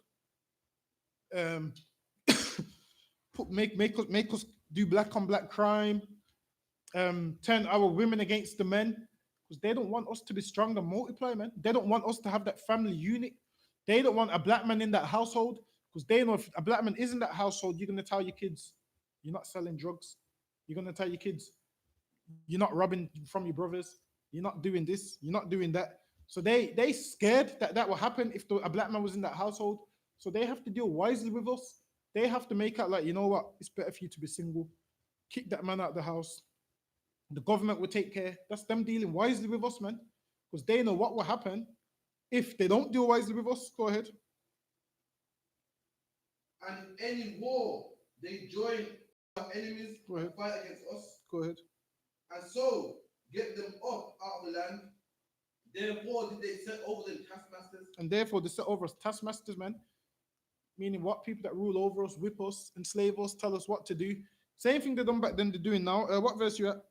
Make us do black on black crime. Turn our women against the men, because they don't want us to be strong and multiply, man. They don't want us to have that family unit. They don't want a black man in that household, because they know if a black man is in that household, you're going to tell your kids, you're not selling drugs. You're going to tell your kids, you're not robbing from your brothers. You're not doing this. You're not doing that. So they scared that will happen if a black man was in that household. So they have to deal wisely with us. They have to make out like, you know what, it's better for you to be single. Kick that man out of the house. The government will take care. That's them dealing wisely with us, man. Because they know what will happen if they don't deal wisely with us. Go ahead. And in any war, they join our enemies and fight against us. Go ahead. And so get them up out of the land. Therefore did they set over them taskmasters. And therefore they set over us taskmasters, man. Meaning what? People that rule over us, whip us, enslave us, tell us what to do. Same thing they done back then, they're doing now. What verse you at?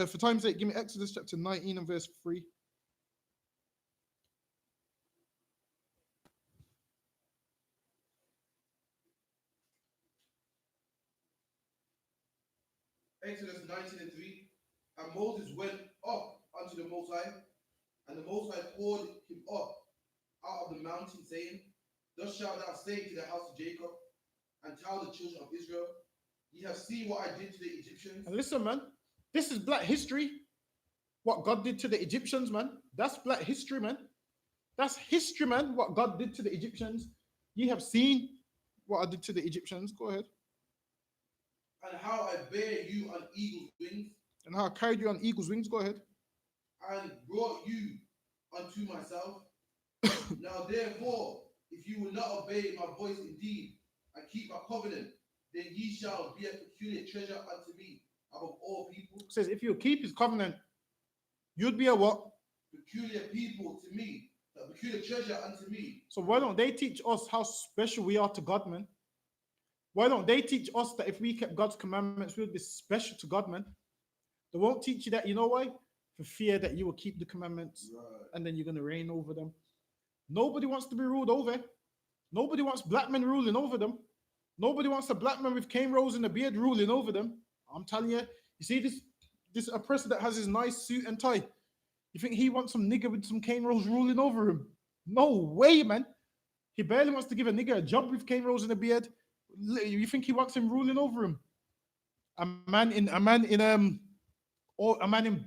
For time's sake, give me Exodus chapter 19 and verse 3. Exodus 19 and 3. And Moses went up unto the Most High, and the Most High called him up out of the mountain, saying, Thus shalt thou say to the house of Jacob, and tell the children of Israel, ye have seen what I did to the Egyptians. And listen, man, this is black history. What God did to the Egyptians, man. That's black history, man. That's history, man, what God did to the Egyptians. Ye have seen what I did to the Egyptians. Go ahead. And how I bare you on eagle's wings. And how I carried you on eagle's wings. Go ahead. And brought you unto myself. Now therefore, if you will not obey my voice indeed, and keep my covenant, then ye shall be a peculiar treasure unto me above all people. It says, if you keep his covenant, you'd be a what? Peculiar people to me, a peculiar treasure unto me. So why don't they teach us how special we are to God, man? Why don't they teach us that if we kept God's commandments, we would be special to God, man? They won't teach you that, you know why? For fear that you will keep the commandments, right, and then you're going to reign over them. Nobody wants to be ruled over. Nobody wants black men ruling over them. Nobody wants a black man with cane rolls and a beard ruling over them. I'm telling you, you see this oppressor that has his nice suit and tie. You think he wants some nigger with some cane rolls ruling over him? No way, man. He barely wants to give a nigger a job with cane rolls and a beard. You think he wants him ruling over him? A man in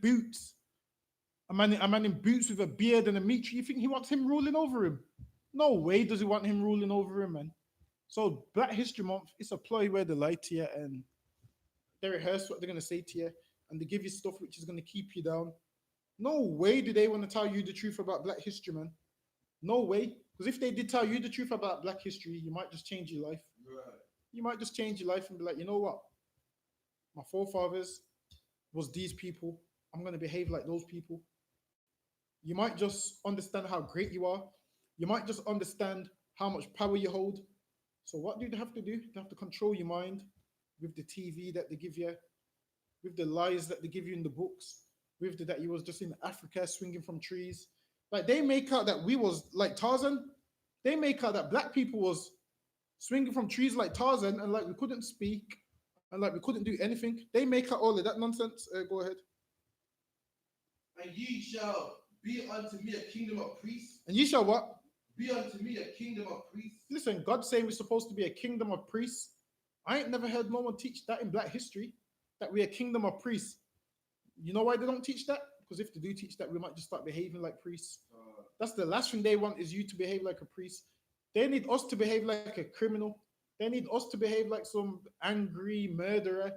boots, a man in boots with a beard and a mitre. You think he wants him ruling over him? No way does he want him ruling over him, man. So Black History Month, it's a ploy where they lie to you and they rehearse what they're gonna say to you and they give you stuff which is gonna keep you down. No way do they want to tell you the truth about Black history, man. No way. Because if they did tell you the truth about Black history, you might just change your life. Right. You might just change your life and be like, you know what? My forefathers was these people. I'm going to behave like those people. You might just understand how great you are. You might just understand how much power you hold. So, what do they have to do? They have to control your mind with the TV that they give you, with the lies that they give you in the books, with that you was just in Africa swinging from trees. Like they make out that we was like Tarzan. They make out that black people was swinging from trees like Tarzan and like we couldn't speak and like we couldn't do anything. They make out all of that nonsense. Go ahead. And ye shall be unto me a kingdom of priests. And ye shall what? Be unto me a kingdom of priests. Listen, God's saying we're supposed to be a kingdom of priests. I ain't never heard no one teach that in Black history, that we're a kingdom of priests. You know why they don't teach that? Because if they do teach that, we might just start behaving like priests. That's the last thing they want is you to behave like a priest. They need us to behave like a criminal. They need us to behave like some angry murderer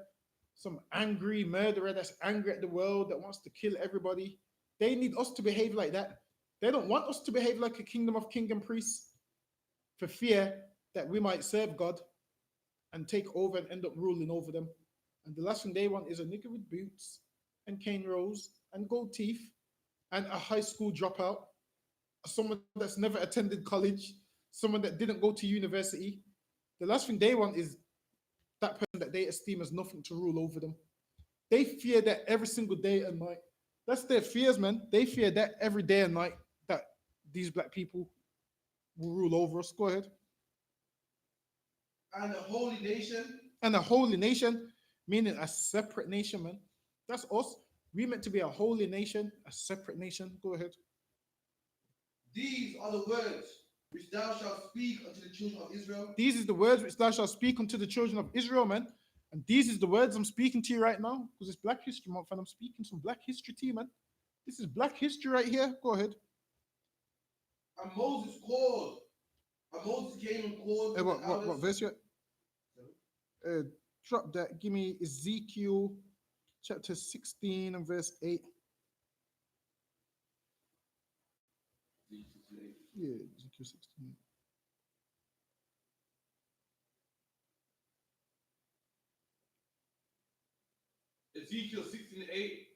that's angry at the world, that wants to kill everybody. They need us to behave like that. They don't want us to behave like a kingdom of king and priests for fear that we might serve God and take over and end up ruling over them. And the last thing they want is a nigger with boots and cane rolls and gold teeth and a high school dropout, someone that's never attended college, someone that didn't go to university. The last thing they want is that person that they esteem as nothing to rule over them. They fear that every single day and night. That's their fears, man. They fear that every day and night that these black people will rule over us. Go ahead. And a holy nation. And a holy nation, meaning a separate nation, man. That's us. We meant to be a holy nation, a separate nation. Go ahead. These are the words which thou shalt speak unto the children of Israel. These is the words which thou shalt speak unto the children of Israel, man. And these is the words I'm speaking to you right now, because it's Black History Month and I'm speaking some Black history to you, man. This is Black history right here. Go ahead. And Moses came and called. What verse you at? Drop that. Give me Ezekiel chapter 16 and verse 8. Yeah, Ezekiel 16. Ezekiel 16:8.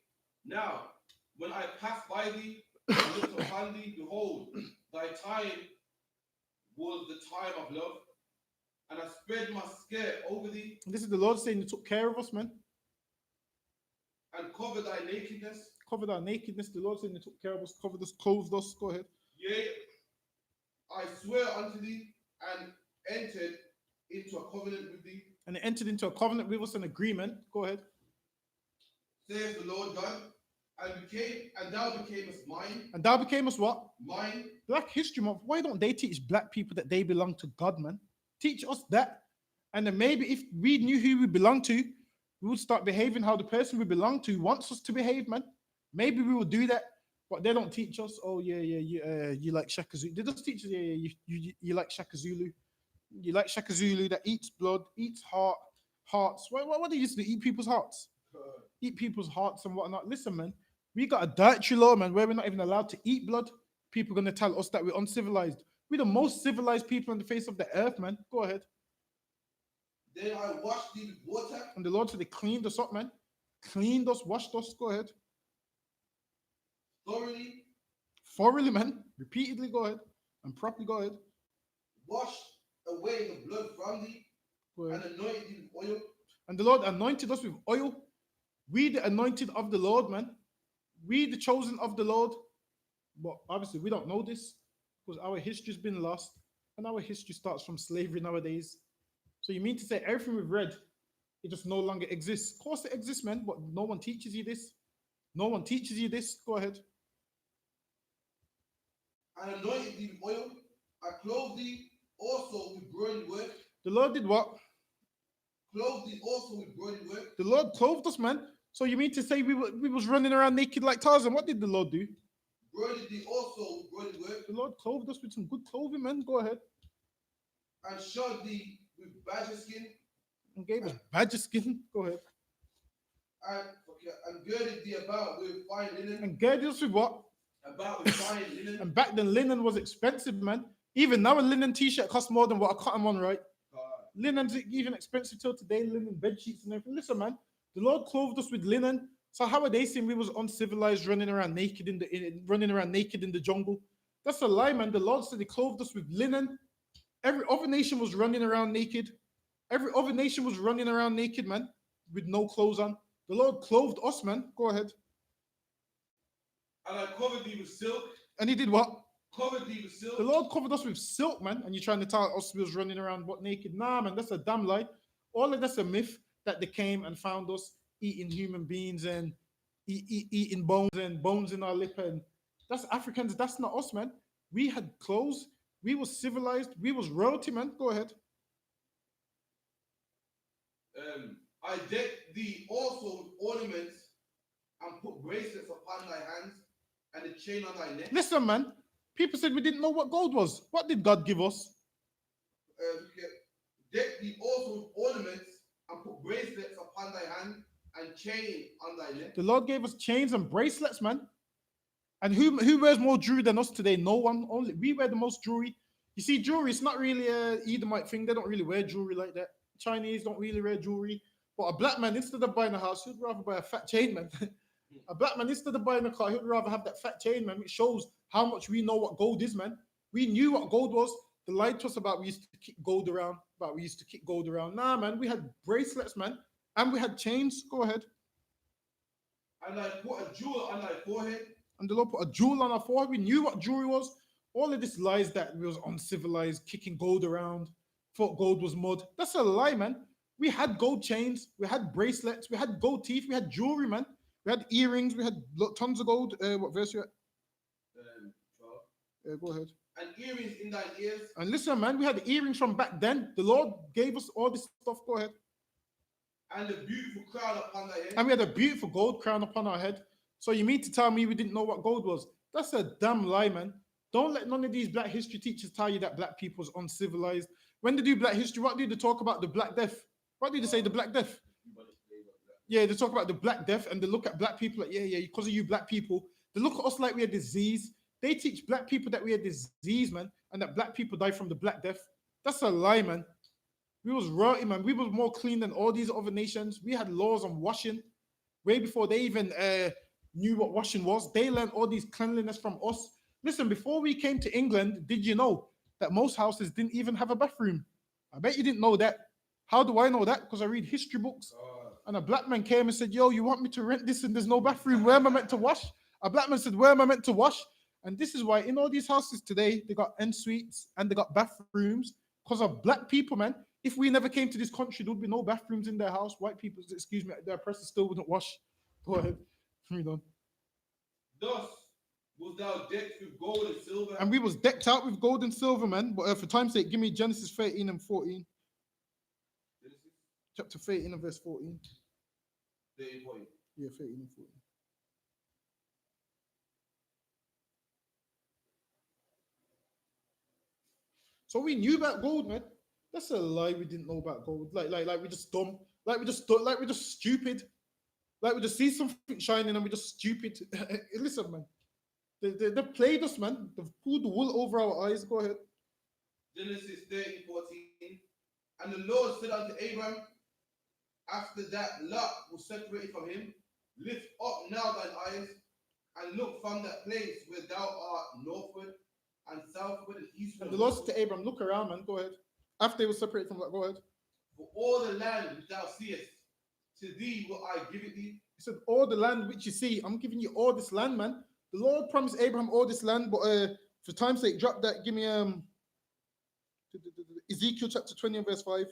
Now, when I pass by thee and looked upon thee, behold, thy time was the time of love, and I spread my skirt over thee. And this is the Lord saying He took care of us, man. And covered thy nakedness. Covered our nakedness. The Lord saying He took care of us, covered us, clothed us. Go ahead. Yea, I swear unto thee and entered into a covenant with thee. And it entered into a covenant with us, an agreement. Go ahead. Saith the Lord God, and thou becamest mine. And thou becamest what? Mine. Black History Month. Why don't they teach black people that they belong to God, man? Teach us that. And then maybe if we knew who we belong to, we would start behaving how the person we belong to wants us to behave, man. Maybe we will do that, but they don't teach us. Oh yeah, you like Shaka Zulu. They just teach us. Yeah, you like Shaka Zulu. You like Shaka Zulu that eats blood, eats hearts. What do you used to eat people's hearts? Eat people's hearts and whatnot. Listen, man, we got a dietary law, man, where we're not even allowed to eat blood. People are gonna tell us that we're uncivilized. We're the most civilized people on the face of the earth, man. Go ahead. Then I washed thee with water. And the Lord said they cleaned us up, man. Cleaned us, washed us. Go ahead. Thoroughly, man. Repeatedly, go ahead. And properly, go ahead. Washed away the blood from thee. And anointed thee with oil. And the Lord anointed us with oil. We the anointed of the Lord, man. We the chosen of the Lord. But obviously, we don't know this because our history's been lost. And our history starts from slavery nowadays. So you mean to say everything we've read, it just no longer exists? Of course it exists, man, but no one teaches you this. No one teaches you this. Go ahead. And anointed thee with oil. I clothed thee also with broidered work. The Lord did what? clothed thee also with broidered work. The Lord clothed us, man. So you mean to say we was running around naked like Tarzan? What did the Lord do? Broidered thee also with broidered work. The Lord clothed us with some good clothing, man. Go ahead. And shod thee with badger skin. And gave us badger skin. Go ahead. And girded thee about with fine linen. And girded us with what? About with fine linen. And back then, linen was expensive, man. Even now, a linen t-shirt costs more than what a cotton one, right? Linen's even expensive till today, linen bed sheets and everything. Listen, man, the Lord clothed us with linen. So how are they saying we was uncivilized, running around naked in the jungle? That's a lie, man. The Lord said He clothed us with linen. Every other nation was running around naked. Every other nation was running around naked, man, with no clothes on. The Lord clothed us, man. Go ahead. And I covered thee with silk. And He did what? Covered thee with silk. The Lord covered us with silk, man. And you're trying to tell us we was running around what naked? Nah, man, that's a damn lie. All of that's a myth that they came and found us eating human beings and eating bones in our lip. And that's Africans. That's not us, man. We had clothes. We was civilized. We was royalty, man. Go ahead. I decked thee also with ornaments and put bracelets upon thy hands and a chain on thy neck. Listen, man. People said we didn't know what gold was. What did God give us? Deck thee also with ornaments and put bracelets upon thy hand and chain on thy neck. The Lord gave us chains and bracelets, man. And who wears more jewelry than us today? No one. Only we wear the most jewelry. You see, jewelry, it's not really a Edomite thing. They don't really wear jewelry like that. Chinese don't really wear jewelry. But a black man, instead of buying a house, he'd rather buy a fat chain, man. A black man, instead of buying a car, he'd rather have that fat chain, man, which shows how much we know what gold is, man. We knew what gold was. They lied to us about we used to kick gold around, Nah, man, we had bracelets, man, and we had chains. Go ahead. And I put a jewel on thy forehead. And the Lord put a jewel on our forehead. We knew what jewelry was. All of this lies that we was uncivilized, kicking gold around, thought gold was mud. That's a lie, man. We had gold chains, we had bracelets, we had gold teeth, we had jewelry, man. We had earrings, we had tons of gold. What verse you at? 12. Go ahead. And earrings in thine ears. And listen, man, we had earrings from back then. The Lord gave us all this stuff. Go ahead. And a beautiful crown upon thy head. And we had a beautiful gold crown upon our head. So you mean to tell me we didn't know what gold was? That's a damn lie, man. Don't let none of these black history teachers tell you that black people's uncivilized. When they do black history, what do they talk about? The Black Death. What do they say? The Black Death. Yeah, they talk about the Black Death and they look at black people like, yeah, because of you black people. They look at us like we're a disease. They teach black people that we're a disease, man, and that black people die from the Black Death. That's a lie, man. We was royalty, man. We was more clean than all these other nations. We had laws on washing way before they even knew what washing was. They learned all these cleanliness from us. Listen, before we came to England, did you know that most houses didn't even have a bathroom? I bet you didn't know that. How do I know that? Because I read history books. And a black man came and said, yo, you want me to rent this and there's no bathroom? Where am I meant to wash? A black man said, where am I meant to wash? And this is why in all these houses today, they got en suites and they got bathrooms because of black people, man. If we never came to this country, there would be no bathrooms in their house. White people, excuse me, their oppressors still wouldn't wash. Go ahead. Read on. Thus was thou decked with gold and silver. And we was decked out with gold and silver, man. But for time's sake, give me Genesis 13 and 14. Genesis Chapter 13 and verse 14. 13, 14. Yeah, 13 and 14. So we knew about gold, man. That's a lie. We didn't know about gold. Like we just dumb. Like we just stupid. Like we just see something shining and we just stupid. Listen, man. They played us, man. They've pulled the wool over our eyes. Go ahead. Genesis 13, 14. And the Lord said unto Abram, after that Lot was separated from him, lift up now thine eyes and look from that place where thou art northward and southward and eastward. And the Lord said to Abram, look around, man. Go ahead. After they were separated from that, go ahead. For all the land which thou seest, to thee will I give it thee. He said, all the land which you see, I'm giving you all this land, man. The Lord promised Abraham all this land, but for time's sake, drop that. Give me Ezekiel chapter 20 and verse 5.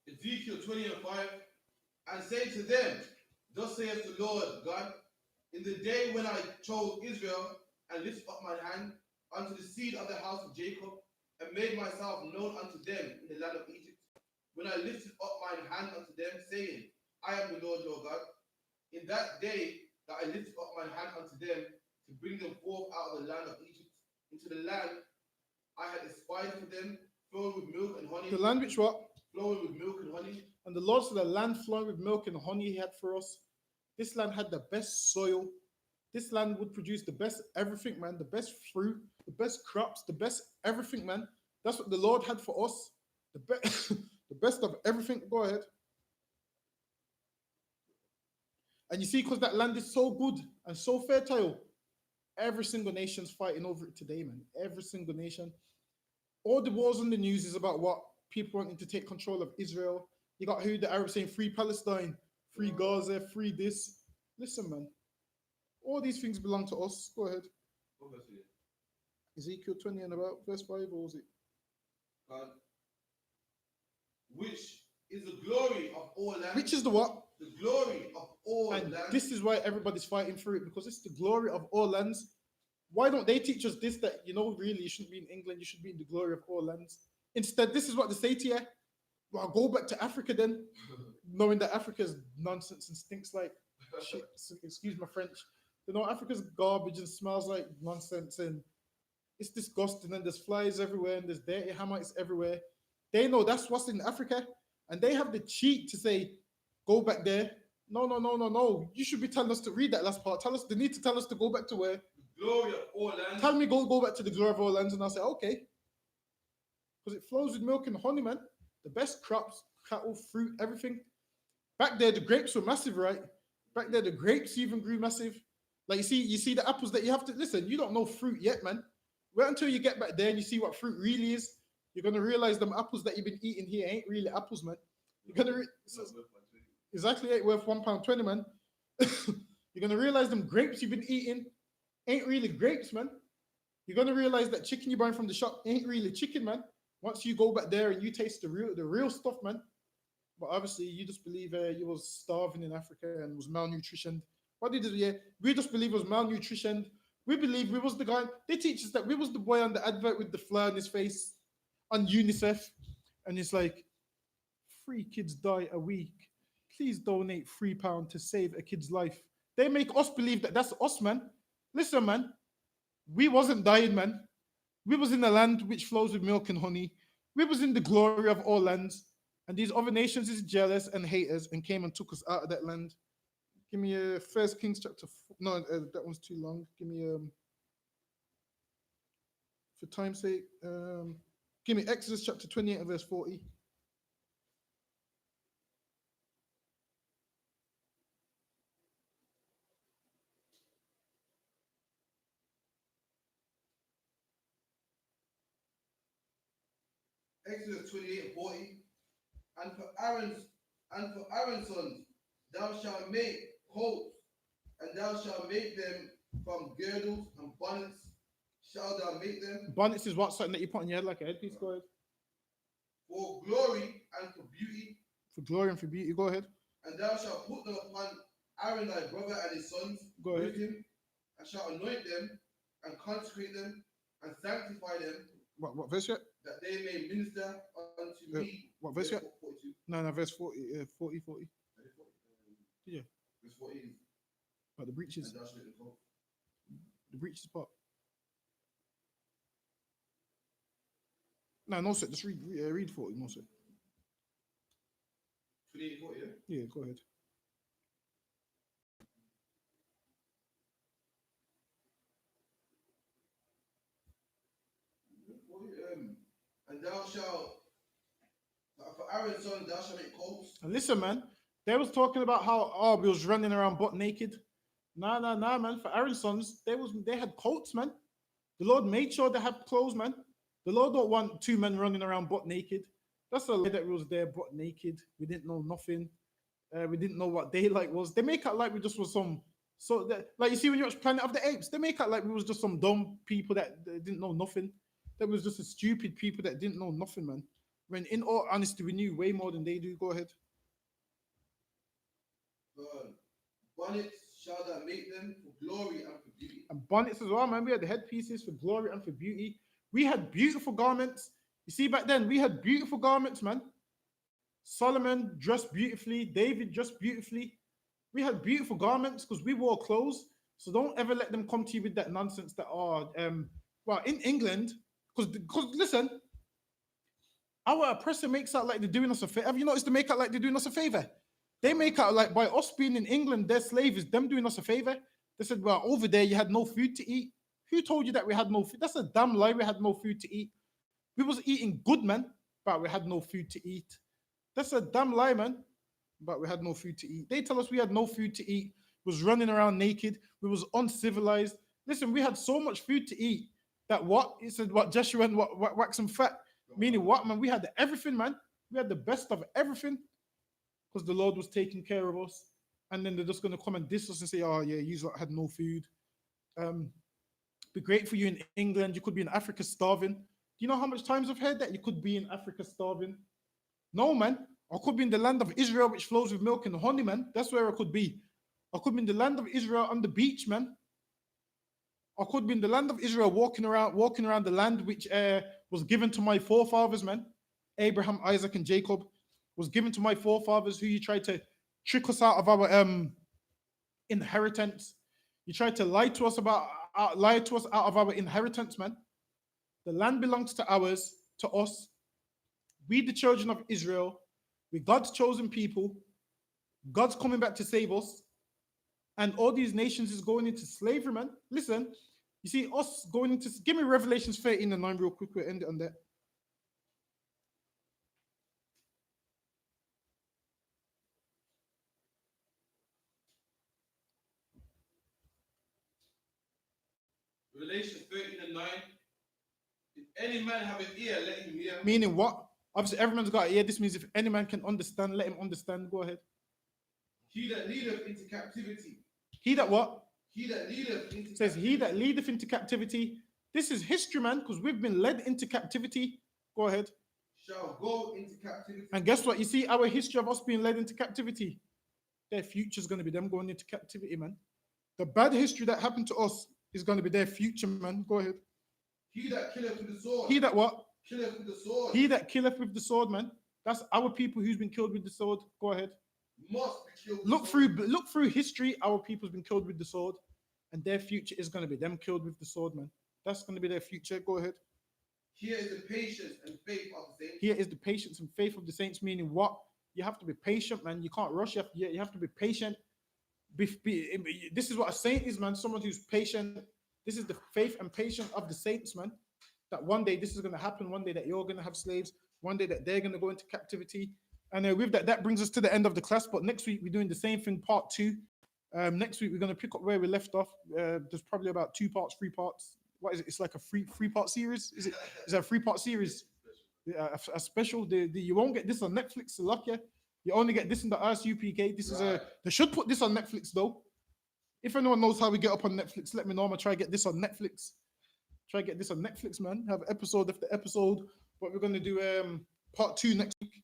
Ezekiel 20 and 5. And say to them, thus saith the Lord God, in the day when I chose Israel and lifted up my hand unto the seed of the house of Jacob, and made myself known unto them in the land of Egypt. When I lifted up mine hand unto them, saying, I am the Lord your God. In that day that I lifted up mine hand unto them to bring them forth out of the land of Egypt, into the land I had espied for them, flowing with milk and honey. The land which what? Flowing with milk and honey. And the Lord said, the land flowing with milk and honey he had for us. This land had the best soil. This land would produce the best everything, man. The best fruit, the best crops, the best everything, man. That's what the Lord had for us. The best, the best of everything. Go ahead. And you see, because that land is so good and so fertile, every single nation's fighting over it today, man. Every single nation. All the wars on the news is about what? People wanting to take control of Israel. You got who? The Arabs saying free Palestine, free Gaza, free this. Listen, man. All these things belong to us. Go ahead. Ezekiel 20 and about verse 5, or was it? God, which is the glory of all lands. Which is the what? The glory of all And lands. this is why everybody's fighting for it, because it's the glory of all lands. Why don't they teach us this, that, you know, really, you shouldn't be in England, you should be in the glory of all lands? Instead, this is what they say to you. Well, go back to Africa then, knowing that Africa's nonsense and stinks like shit. Excuse my French. You know, Africa's garbage and smells like nonsense and it's disgusting and there's flies everywhere and there's dirty Hamites everywhere. They know that's what's in Africa and they have the cheek to say, go back there. No, no, no, no, no. You should be telling us to read that last part. Tell us, they need to tell us to go back to where? The glory of all lands. Tell me go back to the glory of all lands and I'll say, okay. Because it flows with milk and honey, man. The best crops, cattle, fruit, everything. Back there, the grapes were massive, right? Back there, the grapes even grew massive. Like you see the apples that you have to listen. You don't know fruit yet, man. Wait until you get back there and you see what fruit really is. You're gonna realize them apples that you've been eating here ain't really apples, man. You're gonna exactly ain't worth £1.20, man. You're gonna realize them grapes you've been eating ain't really grapes, man. You're gonna realize that chicken you're buying from the shop ain't really chicken, man. Once you go back there and you taste the real stuff, man. But obviously, you just believe you was starving in Africa and was malnutritioned. What did yeah? We just believe it was malnutritioned. We believe we was the guy. They teach us that we was the boy on the advert with the flare on his face on UNICEF, and it's like, 3 kids die a week. Please donate £3 to save a kid's life. They make us believe that that's us, man. Listen, man. We wasn't dying, man. We was in a land which flows with milk and honey. We was in the glory of all lands. And these other nations is jealous and haters and came and took us out of that land. Give me a First Kings chapter. No, that one's too long. Give me for time's sake, give me Exodus chapter 28 and verse 40. Exodus 28 and 40. And for Aaron's sons, thou shalt make coats, and thou shalt make them from girdles and bonnets. Shalt thou make them Bonnets is what? Something that you put on your head like a headpiece. Go ahead. for glory and for beauty. For glory and for beauty. Go ahead. And thou shalt put them upon Aaron thy brother and his sons Go ahead. with him, and shalt anoint them and consecrate them and sanctify them. What verse yet? That they may minister unto me. What verse yet? 42. No, verse 40, 40. Yeah. Verse 40 is, But the breaches. and thou shalt make them coat. The breaches part. No, sir. Just read 40. No, sir. 28 and 40, yeah? Yeah, go ahead. And thou shalt, for Aaron's son, thou shalt make coats. And listen, man, they was talking about how we was running around butt naked. Nah, man. For Aaron's sons, they had coats, man. The Lord made sure they had clothes, man. The Lord don't want 2 men running around butt naked. That's a lie that we was there butt naked. We didn't know nothing. We didn't know what daylight was. They make out like we just was some. So that, like you see when you watch Planet of the Apes, they make out like we was just some dumb people that didn't know nothing. That was just a stupid people that didn't know nothing, man. When in all honesty, we knew way more than they do. Go ahead. Bonnets shall thou make them for glory and for beauty. And bonnets as well, man. We had the headpieces for glory and for beauty. We had beautiful garments. You see, back then we had beautiful garments, man. Solomon dressed beautifully. David dressed beautifully. We had beautiful garments because we wore clothes. So don't ever let them come to you with that nonsense that well, in England, because listen, our oppressor makes out like they're doing us a favor. Have you noticed they make out like they're doing us a favor? They make out like by us being in England, their slave is them doing us a favor. They said, well, over there you had no food to eat. Who told you that we had no food? That's a damn lie. We had no food to eat. We was eating good, man, but we had no food to eat. That's a damn lie, man. But we had no food to eat. They tell us we had no food to eat. Was running around naked. We was uncivilized. Listen, we had so much food to eat that what? He said, what, Joshua and what wax and fat? Meaning what, man? We had everything, man. We had the best of everything because the Lord was taking care of us. And then they're just going to come and diss us and say, oh, yeah, you had no food. Be great for you in England. You could be in Africa starving. Do you know how much times I've heard that? You could be in Africa starving. No, man. I could be in the land of Israel, which flows with milk and honey, man. That's where I could be. I could be in the land of Israel on the beach, man. I could be in the land of Israel walking around the land which was given to my forefathers, man. Abraham, Isaac, and Jacob was given to my forefathers who you tried to trick us out of our inheritance. You tried to lie to us out of our inheritance, man. The land belongs to us. We, the children of Israel, we're God's chosen people. God's coming back to save us. And all these nations is going into slavery, man. Listen, you see us going into... Give me Revelations 13:9 real quick. We'll end it on that. Revelation 13:9. If any man have an ear, let him hear. Meaning what? Obviously, everyone's got an ear. This means if any man can understand, let him understand. Go ahead. He that leadeth into captivity. He that what? He that leadeth into Says captivity. he that leadeth into captivity. This is history, man, because we've been led into captivity. Go ahead. Shall go into captivity. And guess what? You see our history of us being led into captivity. Their future is going to be them going into captivity, man. The bad history that happened to us is going to be their future, man. Go ahead. He that killeth with the sword. He that what? Killeth with the sword. He that killeth with the sword, man. That's our people who's been killed with the sword. Go ahead. Must be killed. Look through history. Our people's been killed with the sword, and their future is going to be them killed with the sword, man. That's going to be their future. Go ahead. Here is the patience and faith of the saints. Here is the patience and faith of the saints. Meaning what? You have to be patient, man. You can't rush. You have to be patient. This is what a saint is, man. Someone who's patient. This is the faith and patience of the saints, man. That one day this is going to happen. One day that you're going to have slaves. One day that they're going to go into captivity. And with that brings us to the end of the class. But next week we're doing the same thing, part 2. Next week we're going to pick up where we left off. There's probably about 2 parts, 3 parts. What is it? It's like a three-part series. Is it a 3-part series? Yeah, a special. You won't get this on Netflix. So lucky. You only get this in the I.S.U.P.K. This is a. They should put this on Netflix though. If anyone knows how we get up on Netflix, let me know. I'm gonna try to get this on Netflix. Try to get this on Netflix, man. Have episode after episode. But we're gonna do part 2 next week.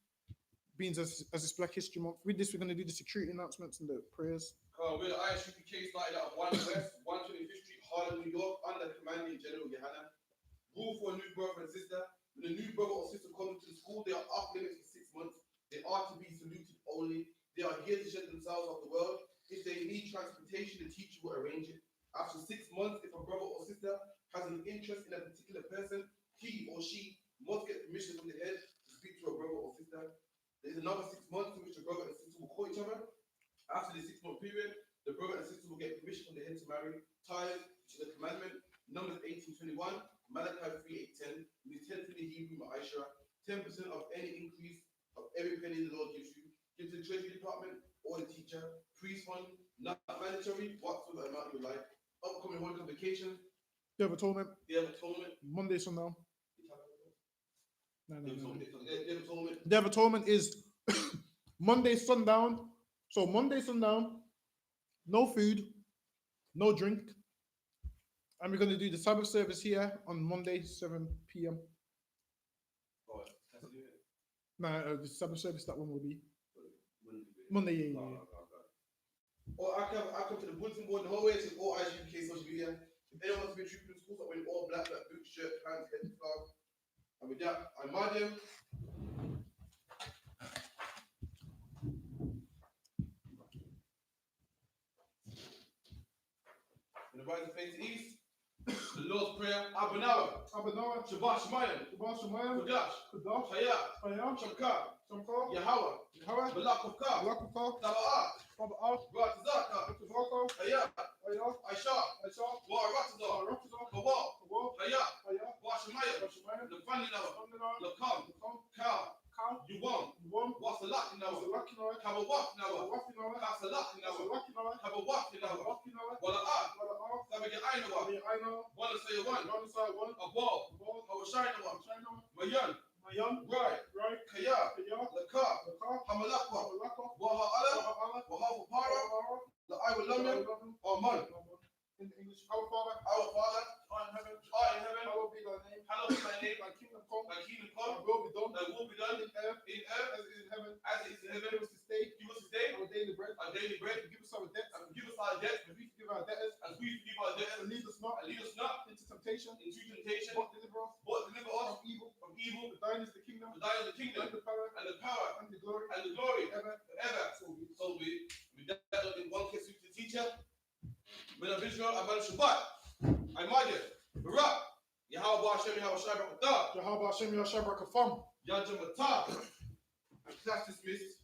Being as it's Black History Month. With this, we're gonna do the security announcements and the prayers. With the I.S.U.P.K started at 1 West, 125th Street, Harlem, New York, under commanding General YAHANNA. Rule for a new brother and sister. When a new brother or sister comes to the school, they are off limits for 6 months. They are to be saluted only. They are here to shed themselves off the world. If they need transportation, the teacher will arrange it. After 6 months, if a brother or sister has an interest in a particular person, he or she must get permission from the head to speak to a brother or sister. There is another 6 months in which the brother and sister will call each other. After the 6-month period, the brother and sister will get permission from the head to marry. Tithes, which is a commandment. Numbers 18:21, Malachi 3:8:10. We tend to the Hebrew Ma'ashra. 10% of any increase of every penny the Lord gives you. Give to the Treasury Department or the teacher. Priest fund, not mandatory, whatsoever amount you like. Upcoming holy convocation. Day of Atonement. Day of Atonement. Monday sundown. No. Day of Atonement. Day of Atonement is Monday sundown. So Monday sundown, no food, no drink. And we're going to do the Sabbath service here on Monday, 7 p.m. Oh, The Sabbath service, that one will be Monday, yeah. Or I come to the bulletin board, the whole way to all I.S.U.P.K social media. Madim. In the rising face east, the Lord's Prayer, Abanawa, Shabbat Shemayim, Kudash, Hayat, Shamka, Yahweh, Malakavka, Taba'at, Ratazaka, Hayat, Aisha, Waratazar, Kawal, Hayat, Washamayim, the Funny Nawa, Lakam, Cow, you won. What's the lucky now? Have a walk now. That's the lucky now. Have a walk now. Well, Sabi get I know. One say one. A ball. Have a shine one. Mayan. Right. Kaya. Laka. Hamalakwa. Waha Allah. Waha Para. The I will love you. Or man. In English, our Father, art in heaven, hallowed be thy name. Thy kingdom come, thy thy kingdom come, will be done, in earth, as it is in heaven. Give us this day, our daily bread. Forgive us our debts, as we forgive our debtors, and lead us not into temptation, but deliver us from evil. For thine is the kingdom, and the power, and the glory, ever. So we that in one case with the teacher. When I'm Israel, I'm on Shabbat. I'm Madia. Barak. Yahweh Hashem, Yahweh Shabbat. Yahweh Hashem, Yahweh Shabbat. Yajam Atah. Class dismissed.